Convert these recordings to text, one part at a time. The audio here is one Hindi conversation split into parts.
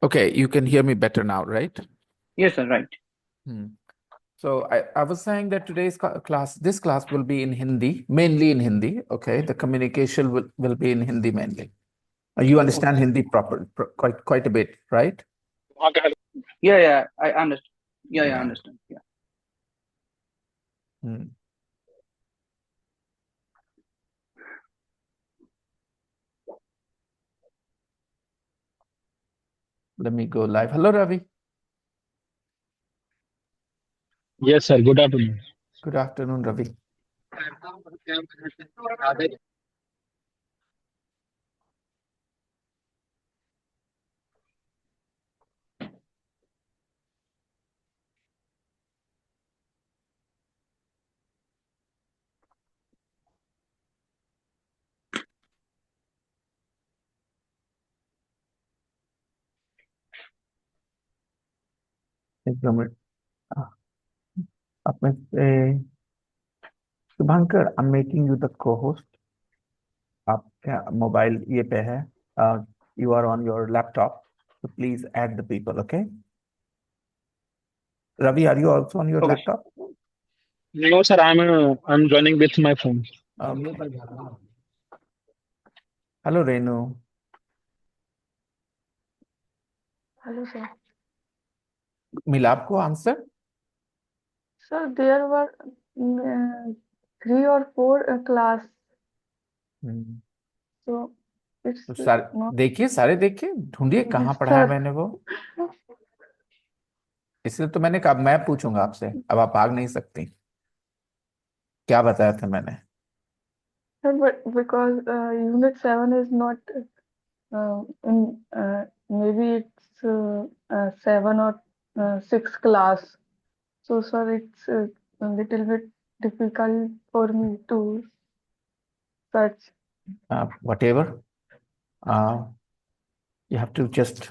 Okay, you can hear me better now, right? Yes, sir. Right. Hmm. So I was saying that today's class, this class will be in Hindi, mainly in Hindi. Okay, the communication will be in Hindi mainly. You understand Okay. Hindi quite a bit, right? Yeah, yeah. I understand. Yeah, yeah. I Yeah. understand. Yeah. Hmm. Let me go live. Hello, Ravi. Yes, sir. Good afternoon. Good afternoon, Ravi. एक मिनट आप में से Shubhankar, I am making you the को होस्ट। आप क्या मोबाइल ये पे है? You are on your laptop, so please add the people, okay? Ravi, are you also on your Okay. laptop? No, sir. I'm joining with my phone. Okay. Hello, Renu. Hello, sir. मिला आपको answer? Sir, there were uh, 3 or 4 class, hmm, so it's तो सारे not. देखिए, सारे देखिए, ढूंढिए कहाँ Yes, पढ़ाया sir. मैंने वो। इसलिए तो मैंने कहा मैं पूछूंगा आपसे, अब आप भाग नहीं सकती। क्या बताया था मैंने? Sir, but because Unit 7 is not in maybe it's 7 or 6 class, so sir, it's a little bit difficult for me to search. Whatever, you have to just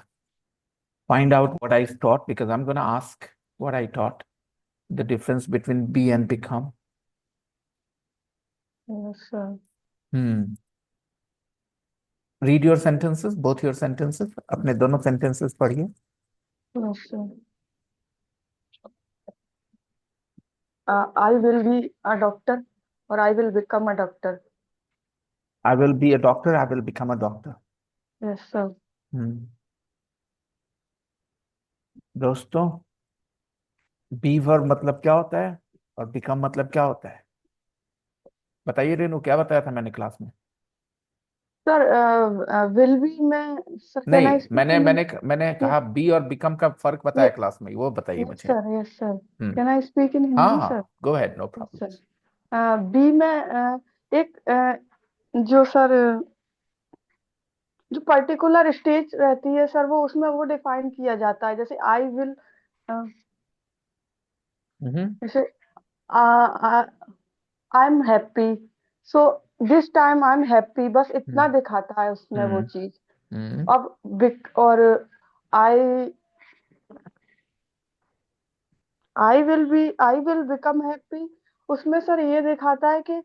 find out what I taught, because I'm going to ask what I taught, the difference between be and become. Yes, sir. Read your sentences, both your sentences. अपने दोनों sentences पढ़िए. Yes, sir. I will be a doctor, or I will become a doctor. I will be a doctor, I will become a doctor. Yes, sir. दोस्तों, बी वर्ब मतलब क्या होता है और बिकम मतलब क्या होता है? बताइए रेनू, क्या बताया था मैंने क्लास में? Sir, will be में sir, can नहीं, I speak मैंने in मैंने मैंने yes, कहा बी और बिकम का फर्क बताया yes, क्लास में, वो बताइए yes, मुझे। sir, yes, sir. Hmm Can I speak in हाँ Hindi, हाँ, sir? Go ahead, no Yes, problem. sir. B में एक जो सर जो पर्टिकुलर स्टेज रहती है सर, वो उसमें वो डिफाइन किया जाता है, जैसे आई विल, जैसे I am happy, so this time I am happy, बस इतना दिखाता है उसमें वो चीज। अब और आई आई विल बिकम हैप्पी, उसमें सर ये दिखाता है कि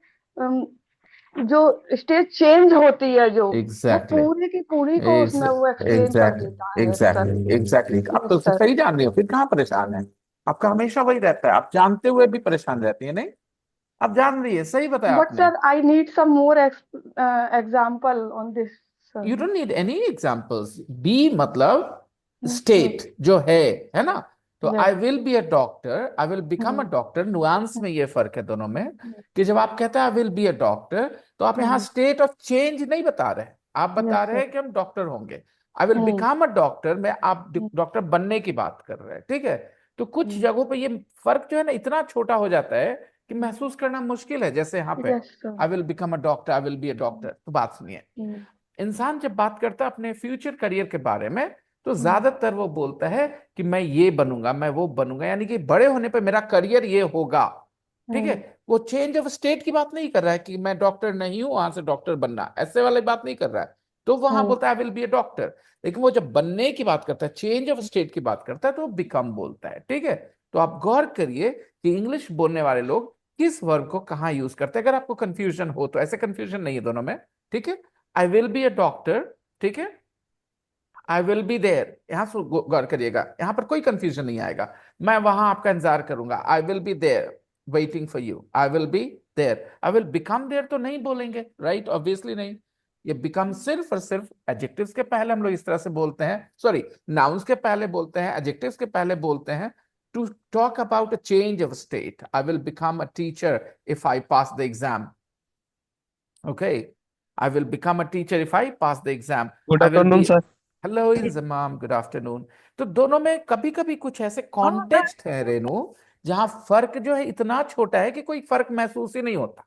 जो स्टेज चेंज होती है, जो वो एग्जैक्टली, पूरी की पूरी को उसमें वो एक्सप्लेन कर एग्जैक्टली, देता है सर। Exactly, exactly. आप तो यस सर। सही जान रही हो, फिर कहाँ परेशान है? आपका हमेशा वही रहता है, आप जानते हुए भी परेशान रहती है। नहीं, आप जान रही है, सही बताया बट आपने। Sir I need some more example on this sir. You don't need any examples. Be मतलब यस सर। स्टेट जो है ना? तो yes. I will be a doctor, I will become a doctor, nuance में ये फर्क है दोनों में, कि जब आप कहते हैं आई विल बी अ डॉक्टर, तो आप यहाँ स्टेट ऑफ चेंज नहीं बता रहे, आप बता यस रहे सर। हैं कि हम डॉक्टर होंगे। आई विल बिकम अ डॉक्टर में आप डॉक्टर बनने की बात कर रहे हैं, ठीक है? तो कुछ जगहों पे ये फर्क जो है ना, इतना छोटा हो जाता है कि महसूस करना मुश्किल है। जैसे यहाँ पे yes sir. I will become a doctor, I will be a doctor, तो बात सुनिए। इंसान जब बात करता है अपने फ्यूचर करियर के बारे में, तो ज्यादातर वो बोलता है कि मैं ये बनूंगा, मैं वो बनूंगा, यानी कि बड़े होने पे मेरा करियर ये होगा, ठीक है? वो चेंज ऑफ स्टेट की बात नहीं कर रहा है कि मैं डॉक्टर नहीं हूं, वहां से डॉक्टर बनना, ऐसे वाली बात नहीं कर रहा है। तो वहां बोलता है आई विल बी अ डॉक्टर। लेकिन वो जब बनने की बात करता है, चेंज ऑफ स्टेट की बात करता है, तो वो बिकम बोलता है, ठीक है? तो आप गौर करिए कि इंग्लिश बोलने वाले लोग किस वर्ब को कहाँ यूज करते हैं। अगर आपको कंफ्यूजन हो तो, ऐसे कंफ्यूजन नहीं है दोनों में, ठीक है? आई विल बी अ डॉक्टर, ठीक है? आई विल बी देयर, यहां से गौर करिएगा, यहां पर कोई कंफ्यूजन नहीं आएगा। मैं वहां आपका इंतजार करूंगा, I will be there waiting for you, I will be there. I will become there तो नहीं बोलेंगे, राइट, ऑब्वियसली नहीं। ये बिकम सिर्फ और सिर्फ एडजेक्टिव्स के पहले हम लोग इस तरह से बोलते हैं, सॉरी नाउन्स के पहले बोलते हैं, एडजेक्टिव्स के पहले बोलते हैं, to talk about a change of state. I will become a teacher if I pass the exam, okay, I will become a teacher if I pass the exam. Good I will afternoon, be, sir. hello Inzamam, good afternoon. तो दोनों में कभी कभी कुछ ऐसे कॉन्टेक्स्ट है रेनू, जहां फर्क जो है इतना छोटा है कि कोई फर्क महसूस ही नहीं होता,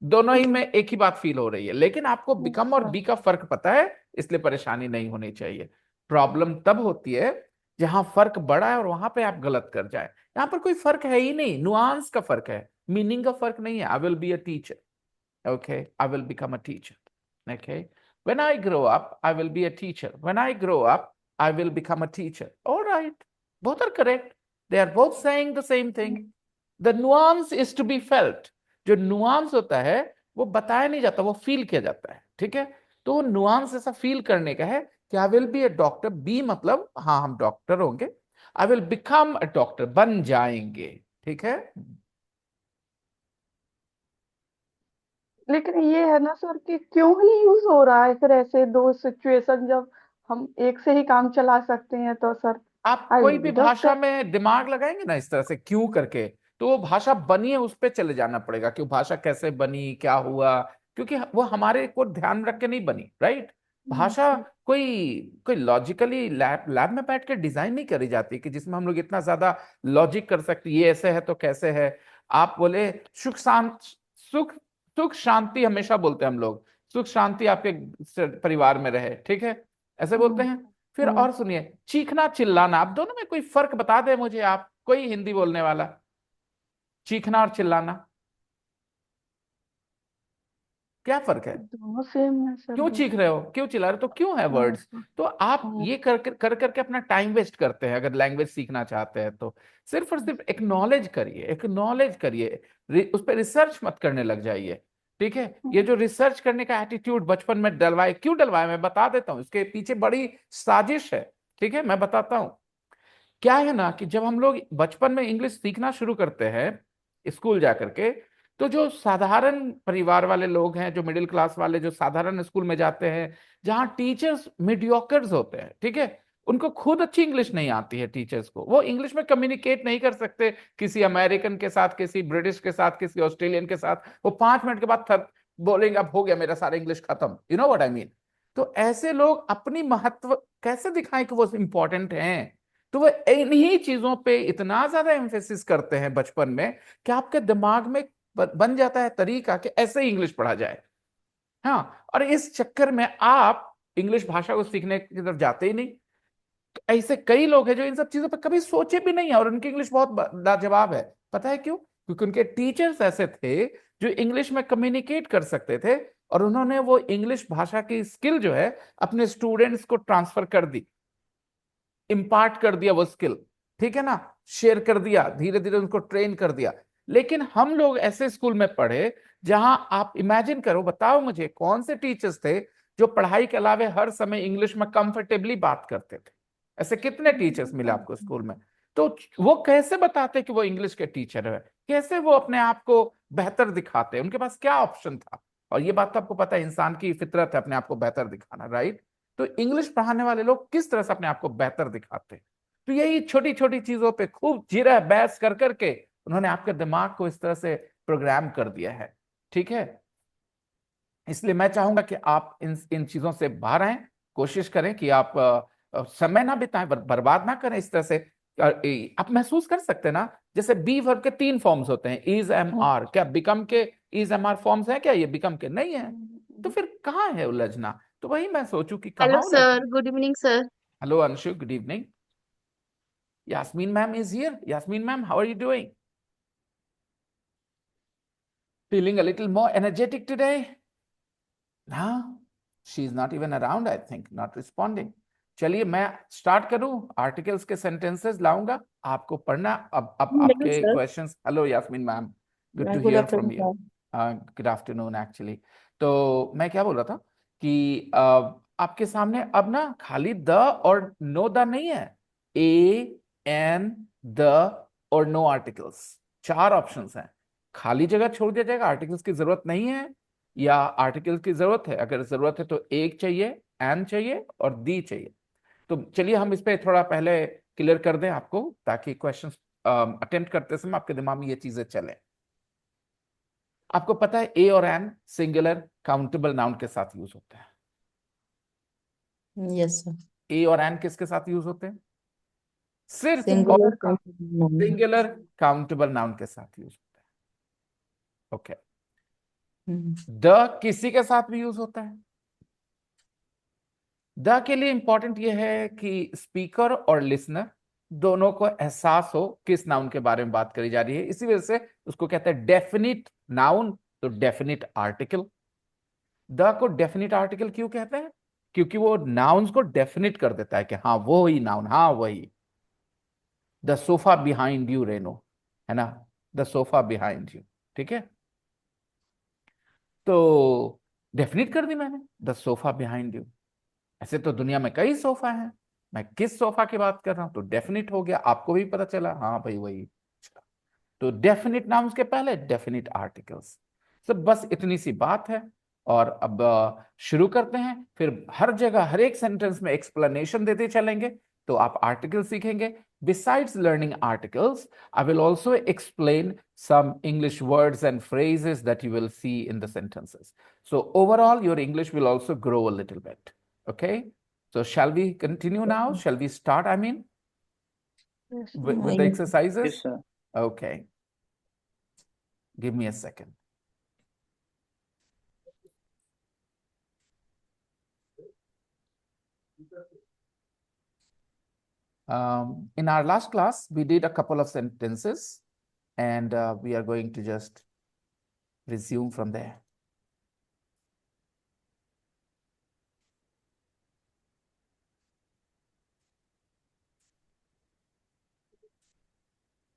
दोनों ही में एक ही बात फील हो रही है, लेकिन आपको बिकम और बी का फर्क पता है, इसलिए परेशानी नहीं होनी चाहिए। प्रॉब्लम तब होती है जहां फर्क बड़ा है और वहां पे आप गलत कर जाए। यहां पर कोई फर्क है ही नहीं, नुआंस का फर्क है, मीनिंग का फर्क नहीं है। आई will be a teacher, okay, I will become a teacher, okay, when I grow up I will be a teacher, when I grow up I will become a teacher, all right, both are correct, they are both saying the same thing, the nuance is to be felt। जो nuance होता है वो बताया नहीं जाता, वो फील किया जाता है, ठीक है। तो nuance ऐसा फील करने का है कि I will be a doctor, be मतलब हाँ हम डॉक्टर होंगे, I will become a doctor बन जाएंगे, ठीक है। लेकिन ये है ना सर कि क्यों ही यूज हो रहा है फिर ऐसे दो सिचुएशन, जब हम एक से ही काम चला सकते हैं तो सर। आप आई कोई विल भी बी भाषा डॉक्टर। में दिमाग लगाएंगे ना इस तरह से क्यों करके, तो वो भाषा बनी है उस पे चले जाना पड़ेगा कि वो भाषा कैसे बनी, क्या हुआ, क्योंकि वो हमारे को ध्यान रख के नहीं बनी, राइट। भाषा कोई कोई लॉजिकली लैब लैब में बैठ के डिजाइन नहीं करी जाती कि जिसमें हम लोग इतना ज्यादा लॉजिक कर सकते, ये ऐसे है तो कैसे है। आप बोले सुख शांत, सुख सुख शांति हमेशा बोलते हैं हम लोग, सुख शांति आपके परिवार में रहे, ठीक है, ऐसे बोलते हैं। फिर और सुनिए, चीखना चिल्लाना, आप दोनों में कोई फर्क बता दे मुझे, आप कोई हिंदी बोलने वाला, चीखना और चिल्लाना क्या फर्क है? दोनों सेम है सर, क्यों चीख रहे हो, क्यों चिल्ला रहे हो, तो क्यों है वर्ड्स। तो आप ये कर करके अपना टाइम वेस्ट करते हैं। अगर लैंग्वेज सीखना चाहते हैं तो सिर्फ और सिर्फ एक्नॉलेज करिए, एक्नॉलेज करिए, उस पर रिसर्च मत करने लग जाइए, ठीक है। ये जो रिसर्च करने का एटीट्यूड बचपन में डलवाए, क्यों डलवाए मैं बता देता हूँ, इसके पीछे बड़ी साजिश है, ठीक है, मैं बताता हूँ। क्या है ना कि जब हम लोग बचपन में इंग्लिश सीखना शुरू करते हैं स्कूल जाकर के, तो जो साधारण परिवार वाले लोग हैं, जो मिडिल क्लास वाले, जो साधारण स्कूल में जाते हैं, जहाँ टीचर्स मीडियोकर्स होते हैं, ठीक है, उनको खुद अच्छी इंग्लिश नहीं आती है, टीचर्स को वो इंग्लिश में कम्युनिकेट नहीं कर सकते किसी अमेरिकन के साथ, किसी ब्रिटिश के साथ, किसी ऑस्ट्रेलियन के साथ, वो 5 मिनट के बाद बोलेंगे अब हो गया मेरा सारा इंग्लिश खत्म, you know what I mean. तो ऐसे लोग अपनी महत्व कैसे दिखाएं कि वो इंपॉर्टेंट हैं, तो वो इन्हीं चीजों पे इतना ज्यादा एम्फेसिस करते हैं बचपन में कि आपके दिमाग में बन जाता है तरीका कि ऐसे ही इंग्लिश पढ़ा जाए। हाँ, और इस चक्कर में आप इंग्लिश भाषा को सीखने की तरफ जाते ही नहीं। तो ऐसे कई लोग हैं जो इन सब चीजों पर कभी सोचे भी नहीं है और उनकी इंग्लिश बहुत लाजवाब है। पता है क्यों? क्योंकि उनके टीचर्स ऐसे थे जो इंग्लिश में कम्युनिकेट कर सकते थे, और उन्होंने वो इंग्लिश भाषा की स्किल जो है अपने स्टूडेंट्स को ट्रांसफर कर दी, इम्पार्ट कर दिया वो स्किल, ठीक है ना, शेयर कर दिया, धीरे धीरे उनको ट्रेन कर दिया। लेकिन हम लोग ऐसे स्कूल में पढ़े जहां आप इमेजिन करो, बताओ मुझे कौन से टीचर्स थे जो पढ़ाई के अलावे हर समय इंग्लिश में कंफर्टेबली बात करते थे? ऐसे कितने टीचर्स मिले आपको स्कूल में? तो वो कैसे बताते कि वो इंग्लिश के टीचर है, कैसे वो अपने आप को बेहतर दिखाते, उनके पास क्या ऑप्शन था? और ये बात तो आपको पता है, इंसान की फितरत है अपने आप को बेहतर दिखाना, राइट। तो इंग्लिश पढ़ाने वाले लोग किस तरह से अपने आप को बेहतर दिखाते हैं? तो यही छोटी छोटी चीजों पे खूब जिरह बहस कर करके उन्होंने आपके दिमाग को इस तरह से प्रोग्राम कर दिया है, ठीक है। इसलिए मैं चाहूंगा कि आप इन इन चीजों से बाहर आए, कोशिश करें कि आप समय ना बिताएं, बर्बाद ना करें इस तरह से। आप महसूस कर सकते हैं ना, जैसे बी वर्ब के 3 फॉर्म्स होते हैं, इज, एम, आर। क्या बिकम के इज, एम, आर फॉर्म्स हैं क्या? ये बिकम के नहीं है, तो फिर कहाँ है उलझना? तो वही मैं सोचूं कि हेलो कहाँ उलझ। Sir, good evening sir. Hello Anshu, good evening. Yasmin ma'am is here. Yasmin ma'am, how are you doing? Feeling a little more energetic today? No, she's not even around, I think, not responding. चलिए मैं स्टार्ट करूं, आर्टिकल्स के सेंटेंसेस लाऊंगा, आपको पढ़ना। अब हेलो आपके sir. Questions. Hello Yasmin ma'am, good to good here from afternoon you. Sir. Good afternoon actually. तो मैं क्या बोल रहा था कि आपके सामने अब ना खाली द और नो द नहीं है, ए एन द और नो आर्टिकल्स, 4 ऑप्शंस हैं। खाली जगह छोड़ दिया जाएगा, आर्टिकल्स की जरूरत नहीं है या आर्टिकल्स की जरूरत है, अगर जरूरत है तो एक चाहिए, एन चाहिए और दी चाहिए। तो चलिए हम इस पे थोड़ा पहले क्लियर कर दें आपको, ताकि क्वेश्चन अटेम्प्ट करते समय आपके दिमाग में ये चीजें चले। आपको पता है ए और एन सिंगुलर काउंटेबल नाउन के साथ यूज होते हैं। Yes sir. ए और एन किसके साथ यूज होते हैं? सिर्फ सिंगुलर सिंगुलर काउंटेबल नाउन के साथ यूज होते हैं। ओके। द किसी के साथ भी यूज होता है। द के लिए इंपॉर्टेंट यह है कि स्पीकर और लिसनर दोनों को एहसास हो किस नाउन के बारे में बात करी जा रही है, इसी वजह से उसको कहते हैं डेफिनिट नाउन, तो डेफिनिट आर्टिकल। द को डेफिनिट आर्टिकल क्यों कहते हैं? क्योंकि वो नाउन्स को डेफिनिट कर देता है कि हाँ वो ही नाउन, हाँ वही। The sofa behind you Renu, है ना, द सोफा बिहाइंड यू, ठीक है। तो डेफिनिट कर दी मैंने, द सोफा बिहाइंड यू। ऐसे तो दुनिया में कई सोफा हैं, मैं किस सोफा की बात कर रहा हूं, तो डेफिनिट हो गया, आपको भी पता चला, हाँ भाई वही। अच्छा, तो डेफिनिट नाउन्स के पहले डेफिनिट आर्टिकल्स। सब बस इतनी सी बात है। और अब शुरू करते हैं, फिर हर जगह हर एक सेंटेंस में एक्सप्लेनेशन देते चलेंगे, तो आप आर्टिकल सीखेंगे। Besides learning articles, I will also explain some English words and phrases that you will see in the sentences. So overall, your English will also grow a little bit. Okay? So shall we continue now? Shall we start, I mean, Yes, with the exercises? Yes, sir. Okay. Give me a second. In our last class, we did a couple of sentences, and we are going to just resume from there.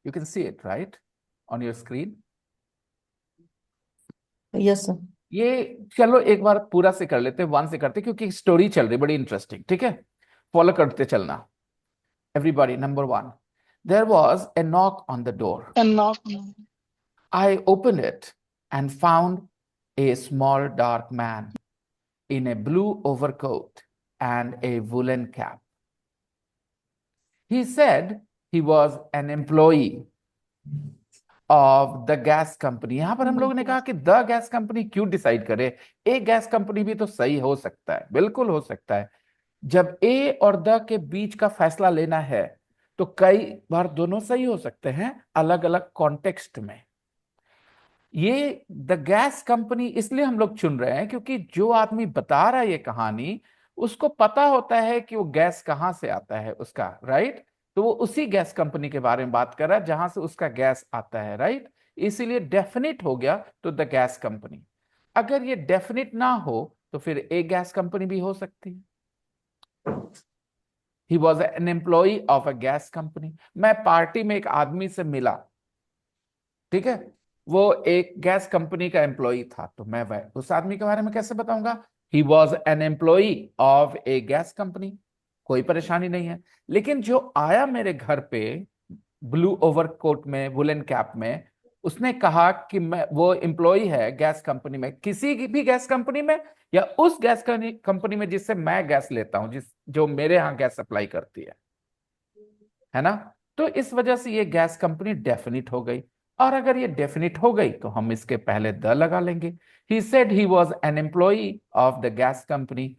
You can see it, right, on your screen? Yes sir. ये चलो एक बार पूरा से कर लेते हैं, 1 से करते हैं, क्योंकि स्टोरी चल रही बड़ी इंटरेस्टिंग, ठीक है। फॉलो करते चलना। Everybody, number 1. There was a knock on the door. I opened it and found a small dark man in a blue overcoat and a woolen cap. He said he was an employee of the gas company. यहां पर हम लोगों ने कहा कि द गैस कंपनी क्यों डिसाइड करे, ए गैस कंपनी भी तो सही हो सकता है, बिल्कुल हो सकता है। जब ए और द के बीच का फैसला लेना है तो कई बार दोनों सही हो सकते हैं, अलग अलग कॉन्टेक्स्ट में। ये द गैस कंपनी इसलिए हम लोग चुन रहे हैं क्योंकि जो आदमी बता रहा है ये कहानी, उसको पता होता है कि वो गैस कहां से आता है उसका, राइट। तो वो उसी गैस कंपनी के बारे में बात कर रहा है जहां से उसका गैस आता है, राइट। इसीलिए डेफिनिट हो गया तो द गैस कंपनी। अगर ये डेफिनिट ना हो तो फिर ए गैस कंपनी भी हो सकती है। He was an employee of a gas company. मैं पार्टी में एक आदमी से मिला, ठीक है, वो एक गैस कंपनी का एम्प्लॉई था, तो मैं वह उस आदमी के बारे में कैसे बताऊंगा? He was an employee of a gas company. कोई परेशानी नहीं है। लेकिन जो आया मेरे घर पे ब्लू ओवरकोट में, वुलन कैप में, उसने कहा कि मैं वो एम्प्लॉई है गैस कंपनी में, किसी की भी गैस कंपनी में या उस गैस कंपनी में जिससे मैं गैस लेता हूं, जो मेरे यहाँ गैस सप्लाई करती है ना। तो इस वजह से ये गैस कंपनी डेफिनिट हो गई। और अगर ये डेफिनिट हो गई तो हम इसके पहले द लगा लेंगे। He said he was an employee of the gas company.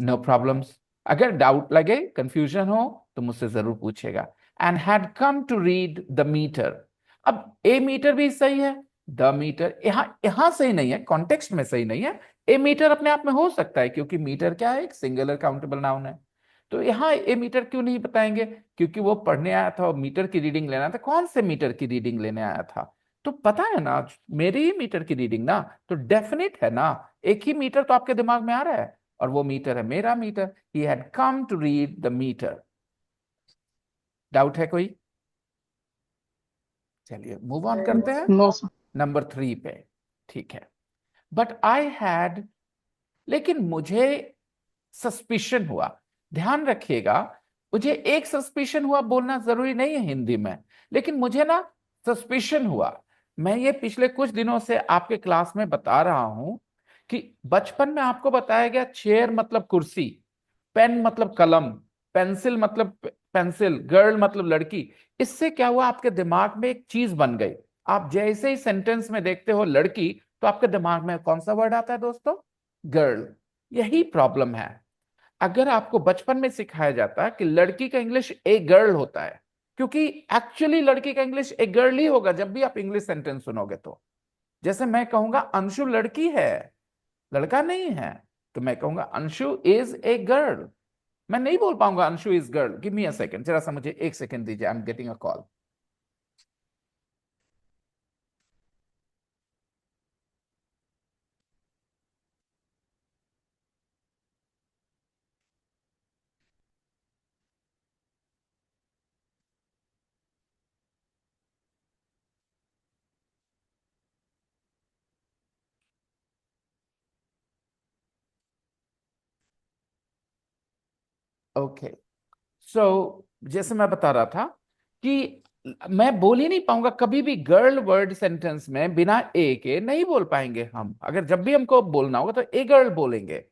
No problems. अगर डाउट लगे, कंफ्यूजन हो तो मुझसे जरूर पूछेगा। And had come to read the meter. अब ए मीटर भी सही है, द मीटर यहां सही नहीं है, कॉन्टेक्स्ट में सही नहीं है। ए मीटर अपने आप में हो सकता है क्योंकि मीटर क्या है, एक सिंगुलर काउंटेबल नाउन है। तो यहाँ ए मीटर क्यों नहीं बताएंगे? क्योंकि वो पढ़ने आया था और मीटर की रीडिंग लेना था। कौन से मीटर की रीडिंग लेने आया था? तो पता है ना, मेरी ही मीटर की रीडिंग ना, तो डेफिनेट है ना, एक ही मीटर तो आपके दिमाग में आ रहा है और वो मीटर है मेरा meter. He had come to read the meter. Doubt है कोई? चलिए मूव ऑन करते हैं। No sir. नंबर 3 पे, ठीक है। बट आई हैड, लेकिन मुझे सस्पिशन हुआ। ध्यान रखिएगा, मुझे एक सस्पिशन हुआ बोलना जरूरी नहीं है हिंदी में, लेकिन मुझे ना सस्पिशन हुआ। मैं ये पिछले कुछ दिनों से आपके क्लास में बता रहा हूं कि बचपन में आपको बताया गया चेयर मतलब कुर्सी, पेन मतलब कलम, पेंसिल मतलब पेंसिल, गर्ल मतलब लड़की। इससे क्या हुआ, आपके दिमाग में एक चीज बन गई। आप जैसे ही सेंटेंस में देखते हो लड़की, तो आपके दिमाग में कौन सा वर्ड आता है दोस्तों? गर्ल। यही प्रॉब्लम है। अगर आपको बचपन में सिखाया जाता कि लड़की का इंग्लिश ए गर्ल होता है, क्योंकि एक्चुअली लड़की का इंग्लिश ए गर्ल ही होगा जब भी आप इंग्लिश सेंटेंस सुनोगे तो। जैसे मैं कहूंगा अंशु लड़की है, लड़का नहीं है, तो मैं कहूंगा अंशु इज ए गर्ल। मैं नहीं बोल पाऊंगा Anshu is girl. Give me a second, जरा सा मुझे एक सेकंड दीजिए, I am getting a call. Okay, so जैसे मैं बता रहा था कि मैं बोल ही नहीं पाऊंगा कभी भी गर्ल वर्ड सेंटेंस में, बिना ए के नहीं बोल पाएंगे हम। अगर जब भी हमको बोलना होगा तो ए गर्ल बोलेंगे,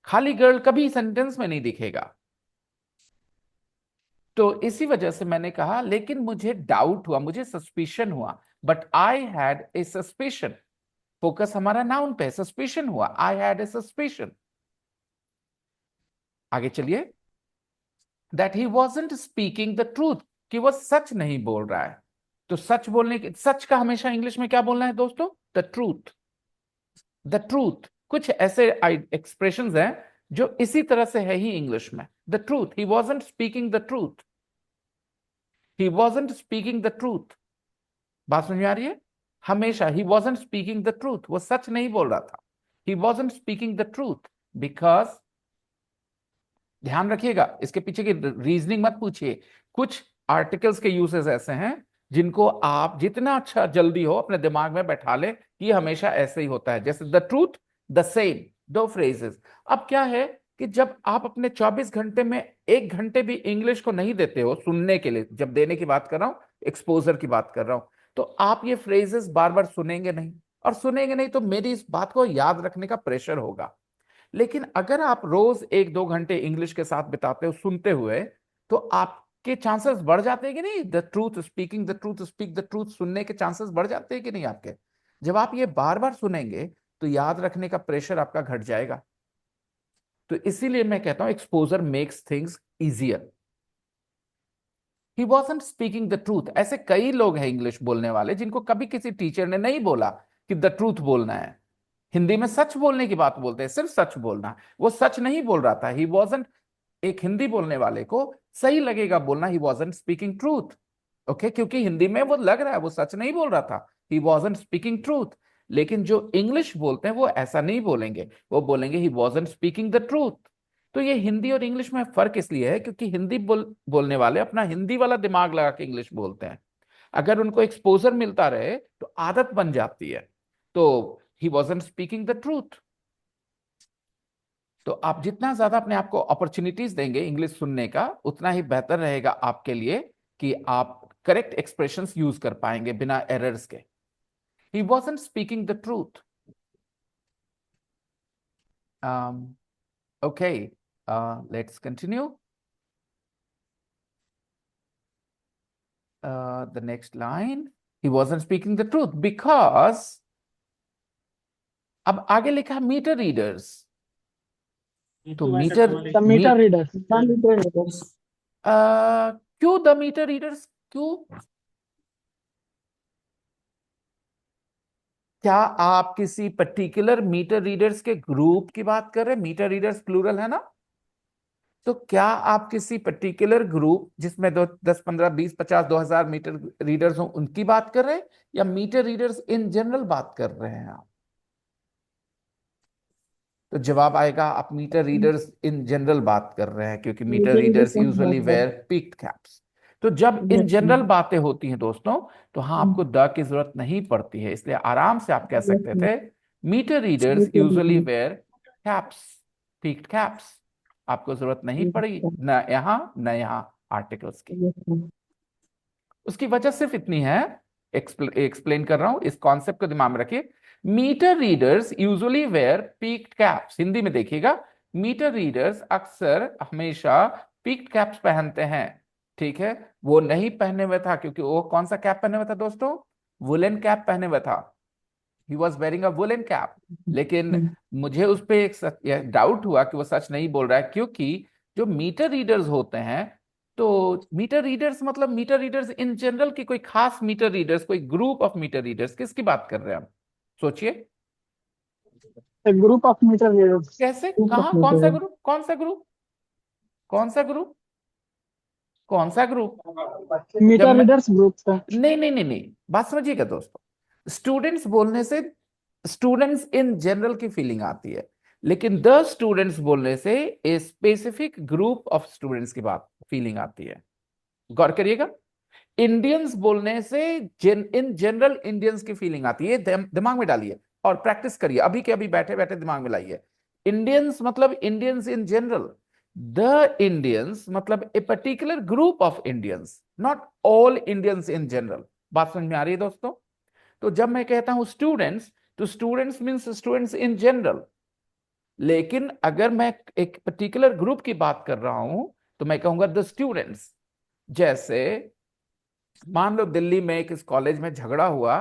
खाली गर्ल कभी सेंटेंस में नहीं दिखेगा। तो इसी वजह से मैंने कहा, लेकिन मुझे डाउट हुआ, मुझे सस्पिशन हुआ, but I had a suspicion. Focus हमारा नाउन पे, सस्पिशन हुआ, आई हैड ए सस्पिशन। आगे चलिए, that he wasn't speaking the truth, कि वो सच नहीं बोल रहा है। तो सच बोलने के, सच का हमेशा इंग्लिश में क्या बोलना है दोस्तों? The truth. The truth. कुछ ऐसे एक्सप्रेशंस हैं जो इसी तरह से है ही इंग्लिश में। The truth, he wasn't speaking the truth, he wasn't speaking the truth. बात समझ में आ रही है? हमेशा he wasn't speaking the truth, वो सच नहीं बोल रहा था। He wasn't speaking the truth because, ध्यान रखिएगा, इसके पीछे की रीजनिंग मत पूछिए। कुछ आर्टिकल्स के यूसेस ऐसे हैं जिनको आप जितना अच्छा जल्दी हो अपने दिमाग में बैठा ले कि हमेशा ऐसे ही होता है। जैसे द ट्रूथ, द सेम, दो फ्रेजेस। अब क्या है कि जब आप अपने 24 घंटे में 1 घंटे भी इंग्लिश को नहीं देते हो सुनने के लिए, जब देने की बात कर रहा हूं, एक्सपोजर की बात कर रहा हूं, तो आप ये फ्रेजेस बार बार सुनेंगे नहीं, और सुनेंगे नहीं तो मेरी इस बात को याद रखने का प्रेशर होगा। लेकिन अगर आप रोज 1-2 घंटे इंग्लिश के साथ बिताते हो सुनते हुए, तो आपके चांसेस बढ़ जाते हैं कि नहीं? The truth, speaking the truth, speak the truth, सुनने के चांसेस बढ़ जाते हैं कि नहीं आपके? जब आप ये बार बार सुनेंगे तो याद रखने का प्रेशर आपका घट जाएगा। तो इसीलिए मैं कहता हूं exposure makes things easier. He wasn't speaking the truth. ऐसे कई लोग हैं इंग्लिश बोलने वाले जिनको कभी किसी टीचर ने नहीं बोला कि द ट्रूथ बोलना है। हिंदी में सच बोलने की बात बोलते हैं, सिर्फ सच बोलना। वो सच नहीं बोल रहा था, ही वॉजंट, एक हिंदी बोलने वाले को सही लगेगा बोलना ही वॉजंट स्पीकिंग ट्रूथ, ओके, क्योंकि हिंदी में वो लग रहा है वो सच नहीं बोल रहा था, ही वॉजंट स्पीकिंग ट्रूथ। लेकिन जो इंग्लिश बोलते हैं वो ऐसा नहीं बोलेंगे, वो बोलेंगे ही वॉजंट स्पीकिंग द ट्रूथ। तो ये हिंदी और इंग्लिश में फर्क इसलिए है क्योंकि हिंदी बोलने वाले अपना हिंदी वाला दिमाग लगा के इंग्लिश बोलते हैं। अगर उनको एक्सपोजर मिलता रहे तो आदत बन जाती है। तो ही वॉजंट स्पीकिंग द ट्रूथ। तो आप जितना ज्यादा अपने आप को अपॉर्चुनिटीज देंगे इंग्लिश सुनने का, उतना ही बेहतर रहेगा आपके लिए कि आप करेक्ट एक्सप्रेशंस यूज कर पाएंगे बिना एरर्स के। He wasn't speaking the truth. Okay, let's continue the next line. He wasn't speaking the truth because, अब आगे लिखा मीटर रीडर्स। तो The meter readers. The meter readers. क्यों द मीटर रीडर्स? क्यों? क्या आप किसी पर्टिकुलर मीटर रीडर्स के ग्रुप की बात कर रहे हैं? मीटर रीडर्स प्लूरल है ना? तो क्या आप किसी पर्टिकुलर ग्रुप जिसमें 10, 15, 20, 50, 2000 मीटर रीडर्स हो उनकी बात कर रहे हैं, या मीटर रीडर्स इन जनरल बात कर रहे हैं आप? तो जवाब आएगा आप मीटर रीडर्स इन जनरल बात कर रहे हैं, क्योंकि meter readers usually wear peaked caps. तो जब इन जनरल बातें होती हैं दोस्तों, तो हाँ आपको द की जरूरत नहीं पड़ती है, इसलिए आराम से आप कह सकते थे meter readers usually wear caps. Peaked caps, आपको जरूरत नहीं पड़ी न यहाँ आर्टिकल्स की। उसकी वजह सिर्फ इतनी है, एक्सप्लेन कर रहा हूं, इस कॉन्सेप्ट को दिमाग में रखिए। Meter readers usually wear peaked caps, Hindi में देखिएगा, मीटर रीडर्स अक्सर हमेशा पीक्ड कैप्स पहनते हैं। ठीक है, वो नहीं पहने हुए था, क्योंकि वो कौन सा कैप पहने हुए था दोस्तों? वुलन कैप पहने हुए था। He was wearing a woollen cap. लेकिन मुझे उस पर एक डाउट हुआ कि वो सच नहीं बोल रहा है, क्योंकि जो मीटर रीडर्स होते हैं, तो मीटर रीडर्स मतलब मीटर रीडर्स इन जनरल की कोई खास मीटर रीडर्स, कोई ग्रुप ऑफ मीटर रीडर्स, किसकी बात कर रहे हैं हम? सोचिए, A group of meter readers. कैसे, Group of कहाँ, meter कौन सा readers. ग्रुप, कौन सा ग्रुप, कौन सा ग्रुप, कौन सा ग्रुप? जब Meter मैं, readers group का. नहीं, बात समझिएगा दोस्तों। स्टूडेंट्स बोलने से स्टूडेंट्स इन जनरल की फीलिंग आती है, लेकिन द स्टूडेंट्स बोलने से a specific group of students की बात फीलिंग आती है। गौर करिएगा, इंडियंस बोलने से इन जनरल इंडियंस की फीलिंग आती है। दिमाग में डालिए और प्रैक्टिस करिए, अभी के अभी बैठे बैठे दिमाग में लाइए। इंडियंस मतलब Indians in general, the Indians मतलब a particular group of Indians, not all Indians in general. बात समझ में आ रही है दोस्तों? तो जब मैं कहता हूं स्टूडेंट्स, तो students means students in general. लेकिन अगर मैं एक पर्टिकुलर ग्रुप की बात कर रहा हूं तो मैं कहूंगा द स्टूडेंट्स। जैसे मान लो दिल्ली में एक इस कॉलेज में झगड़ा हुआ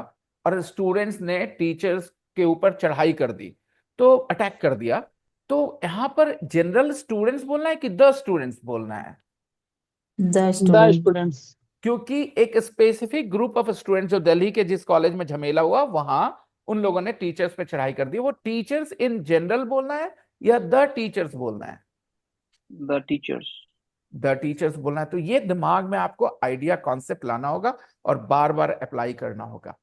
और स्टूडेंट्स ने टीचर्स के ऊपर चढ़ाई कर दी, तो अटैक कर दिया, तो यहां पर जनरल स्टूडेंट्स बोलना है कि द स्टूडेंट्स बोलना है? The students. क्योंकि एक स्पेसिफिक ग्रुप ऑफ स्टूडेंट जो दिल्ली के जिस कॉलेज में झमेला हुआ, वहां उन लोगों ने टीचर्स पे चढ़ाई कर दी, वो टीचर्स इन जनरल बोलना है या द टीचर्स बोलना है? The teachers. द टीचर्स बोलना है। तो ये दिमाग में आपको आइडिया, कॉन्सेप्ट लाना होगा और बार बार अप्लाई करना होगा।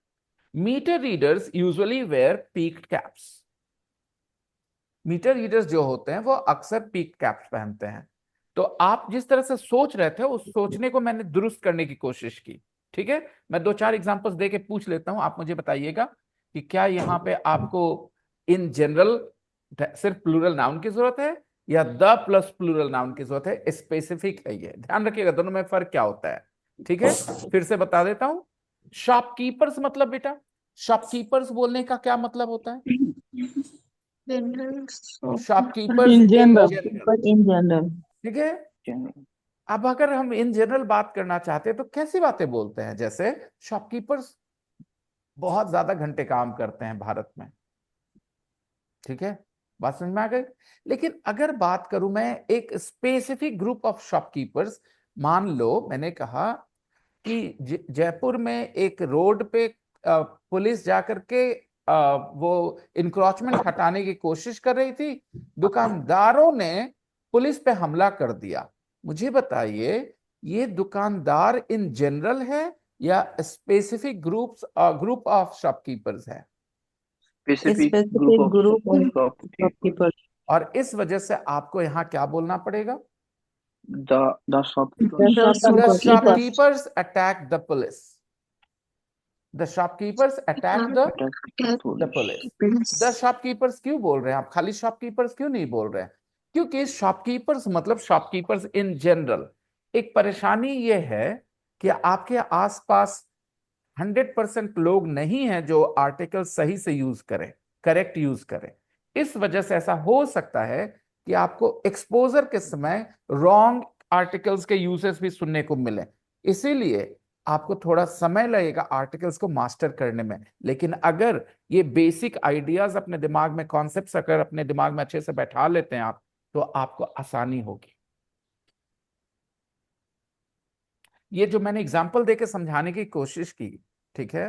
Meter readers usually wear peaked caps. Meter readers जो होते हैं वो अक्सर पीक्ड कैप्स पहनते हैं। तो आप जिस तरह से सोच रहे थे, उस सोचने को मैंने दुरुस्त करने की कोशिश की। ठीक है, मैं 2-4 एग्जांपल्स देके पूछ लेता हूं, आप मुझे बताइएगा कि क्या यहाँ पे आपको इन जनरल सिर्फ प्लूरल नाउन की जरूरत है या द प्लस प्लूरल नाउन की जरूरत है? स्पेसिफिक है ये, ध्यान रखिएगा दोनों में फर्क क्या होता है। ठीक है, फिर से बता देता हूं। शॉपकीपर्स मतलब बेटा, शॉपकीपर्स बोलने का क्या मतलब होता है? Shopkeepers In in general. General. in general. ठीक है, General. अब अगर हम इन जनरल बात करना चाहते हैं तो कैसी बातें बोलते हैं? जैसे शॉपकीपर्स बहुत ज्यादा घंटे काम करते हैं भारत में। ठीक है, बात समझ में आ गई? लेकिन अगर बात करूं मैं एक स्पेसिफिक ग्रुप ऑफ शॉपकीपर्स, मान लो मैंने कहा कि जयपुर में एक रोड पे पुलिस जाकर के वो इंक्रोचमेंट हटाने की कोशिश कर रही थी, दुकानदारों ने पुलिस पे हमला कर दिया। मुझे बताइए, ये दुकानदार इन जनरल है या स्पेसिफिक ग्रुप ऑफ शॉपकीपर्स है? Specific Specific group of group of shopkeepers. shopkeepers. और इस वजह से आपको यहाँ क्या बोलना पड़ेगा? The shopkeepers. The The shopkeepers. shopkeepers attacked the police. The shopkeepers attacked the Police. police. The shopkeepers क्यों बोल रहे हैं आप? खाली शॉपकीपर्स क्यों नहीं बोल रहे हैं? क्योंकि शॉपकीपर्स मतलब शॉपकीपर्स इन जनरल। एक परेशानी ये है कि आपके आसपास 100% लोग नहीं हैं जो आर्टिकल सही से यूज करें, करेक्ट यूज करें। इस वजह से ऐसा हो सकता है कि आपको एक्सपोजर के समय रॉन्ग आर्टिकल्स के यूजेस भी सुनने को मिले। इसीलिए आपको थोड़ा समय लगेगा आर्टिकल्स को मास्टर करने में। लेकिन अगर ये बेसिक आइडियाज अपने दिमाग में, कॉन्सेप्ट्स अगर अपने दिमाग में अच्छे से बैठा लेते हैं आप, तो आपको आसानी होगी। ये जो मैंने एग्जाम्पल देके समझाने की कोशिश की, ठीक है,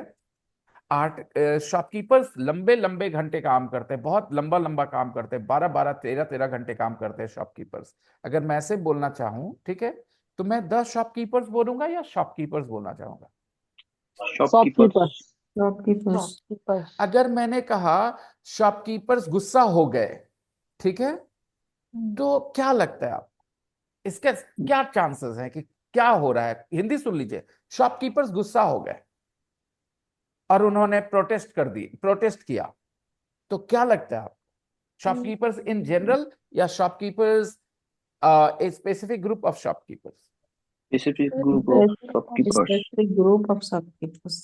शॉपकीपर्स लंबे लंबे घंटे काम करते हैं, बहुत लंबा लंबा काम करते हैं, 12-12, 13-13 घंटे काम करते हैं शॉपकीपर्स। अगर मैं ऐसे बोलना चाहूं, ठीक है, तो मैं 10 शॉपकीपर्स बोलूंगा या शॉपकीपर्स बोलना चाहूंगा? Shopkeepers. Shopkeepers. Shopkeepers. अगर मैंने कहा शॉपकीपर्स गुस्सा हो गए, ठीक है, तो क्या लगता है आप, इसके क्या चांसेस हैं कि क्या हो रहा है? हिंदी सुन लीजिए, शॉपकीपर्स गुस्सा हो गए और उन्होंने प्रोटेस्ट किया, तो क्या लगता है आप? शॉपकीपर्स इन जनरल या shopkeepers a specific group of shopkeepers? Specific group of shopkeepers. Specific group of shopkeepers.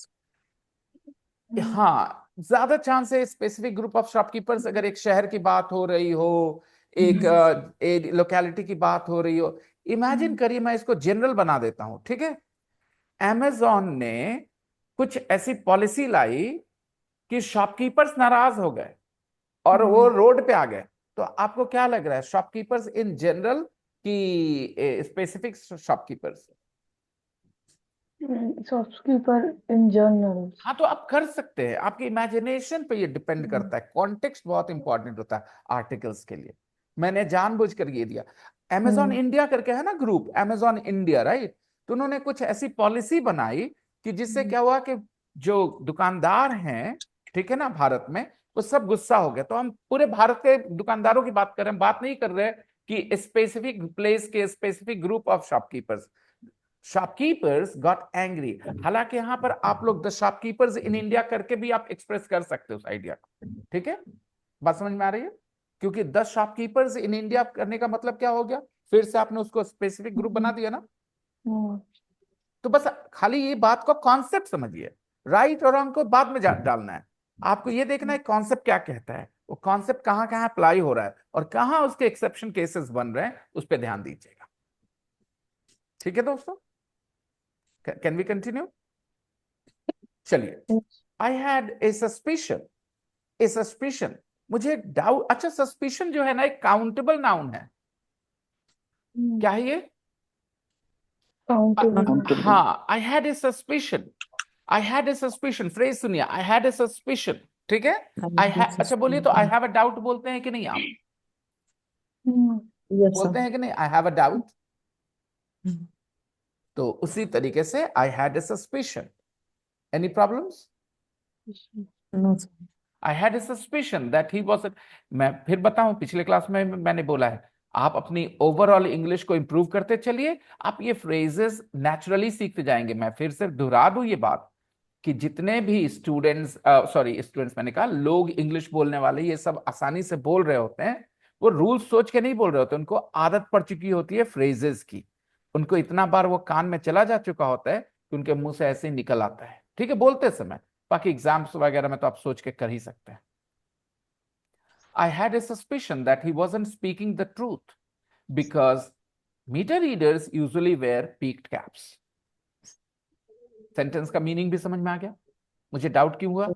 हाँ, ज्यादा चांस है स्पेसिफिक ग्रुप ऑफ शॉपकीपर्स। अगर एक शहर की बात हो रही हो, एक लोकेलिटी की बात हो रही हो, इमेजिन करिए, मैं इसको जनरल बना देता हूं, ठीक है। अमेज़न ने कुछ ऐसी पॉलिसी लाई कि शॉपकीपर्स नाराज हो गए और वो रोड पे आ गए, तो आपको क्या लग रहा है, शॉपकीपर्स इन जनरल की specific shopkeepers? Shopkeeper in general. हाँ, तो आप कर सकते हैं, आपकी इमेजिनेशन पे ये डिपेंड करता है। कॉन्टेक्स्ट बहुत इंपॉर्टेंट होता है आर्टिकल्स के लिए। मैंने जानबूझकर ये दिया। अमेज़न इंडिया करके है ना ग्रुप, अमेज़न इंडिया, राइट। तो उन्होंने कुछ ऐसी पॉलिसी बनाई कि जिससे क्या हुआ कि जो दुकानदार हैं, ठीक है ना, भारत में, वो सब गुस्सा हो गए। तो हम पूरे भारत के दुकानदारों की बात कर रहे हैं, बात नहीं कर रहे कि स्पेसिफिक प्लेस के specific group of shopkeepers. Shopkeepers got angry. हालांकि यहां पर आप लोग द शॉपकीपर्स इन इंडिया करके भी आप एक्सप्रेस कर सकते हो उस आइडिया को, ठीक है। बात समझ में आ रही है? क्योंकि द शॉपकीपर्स इन इंडिया करने का मतलब क्या हो गया, फिर से आपने उसको स्पेसिफिक ग्रुप बना दिया ना। तो बस खाली ये बात को कॉन्सेप्ट समझिए, राइट और रॉन्ग को बाद में डालना है। आपको ये देखना है कॉन्सेप्ट क्या कहता है, वो कॉन्सेप्ट कहां कहां अप्लाई हो रहा है और कहां उसके एक्सेप्शन केसेस बन रहे हैं, उस पर ध्यान दीजिएगा। ठीक है दोस्तों, कैन वी कंटिन्यू? चलिए, आई हैड ए सस्पिशन, मुझे डाउट। अच्छा, सस्पिशन जो है ना, एक काउंटेबल नाउन है। क्या है ये? Countable. हाँ, आई हैड ए सस्पिशन, फ्रेज सुनिए, आई हैड ए सस्पिशन, ठीक है। अच्छा बोलिए तो, आई हैव अ डाउट बोलते हैं कि नहीं आप? Yes, sir. बोलते हैं कि नहीं, आई हैव अ डाउट? तो उसी तरीके से आई had a suspicion. Any problems? No, sir. I had a suspicion that he was. मैं फिर बताऊं, पिछले क्लास में मैंने बोला है, आप अपनी ओवरऑल इंग्लिश को इंप्रूव करते चलिए, आप ये फ्रेजेस नेचुरली सीखते जाएंगे। मैं फिर से दोहरा दूं ये बात कि जितने भी स्टूडेंट्स मैंने कहा, लोग इंग्लिश बोलने वाले, ये सब आसानी से बोल रहे होते हैं, वो रूल सोच के नहीं बोल रहे होते, उनको आदत पड़ चुकी होती है फ्रेजेस की। उनको इतना बार वो कान में चला जा चुका होता है कि उनके मुंह से ऐसे ही निकल आता है, ठीक है, बोलते समय। बाकी एग्जाम्स वगैरह में तो आप सोच के कर ही सकते हैं। I had a suspicion that he wasn't speaking the truth because meter readers usually wear peaked caps. Sentence का मीनिंग भी समझ में आ गया? मुझे डाउट क्यों हुआ?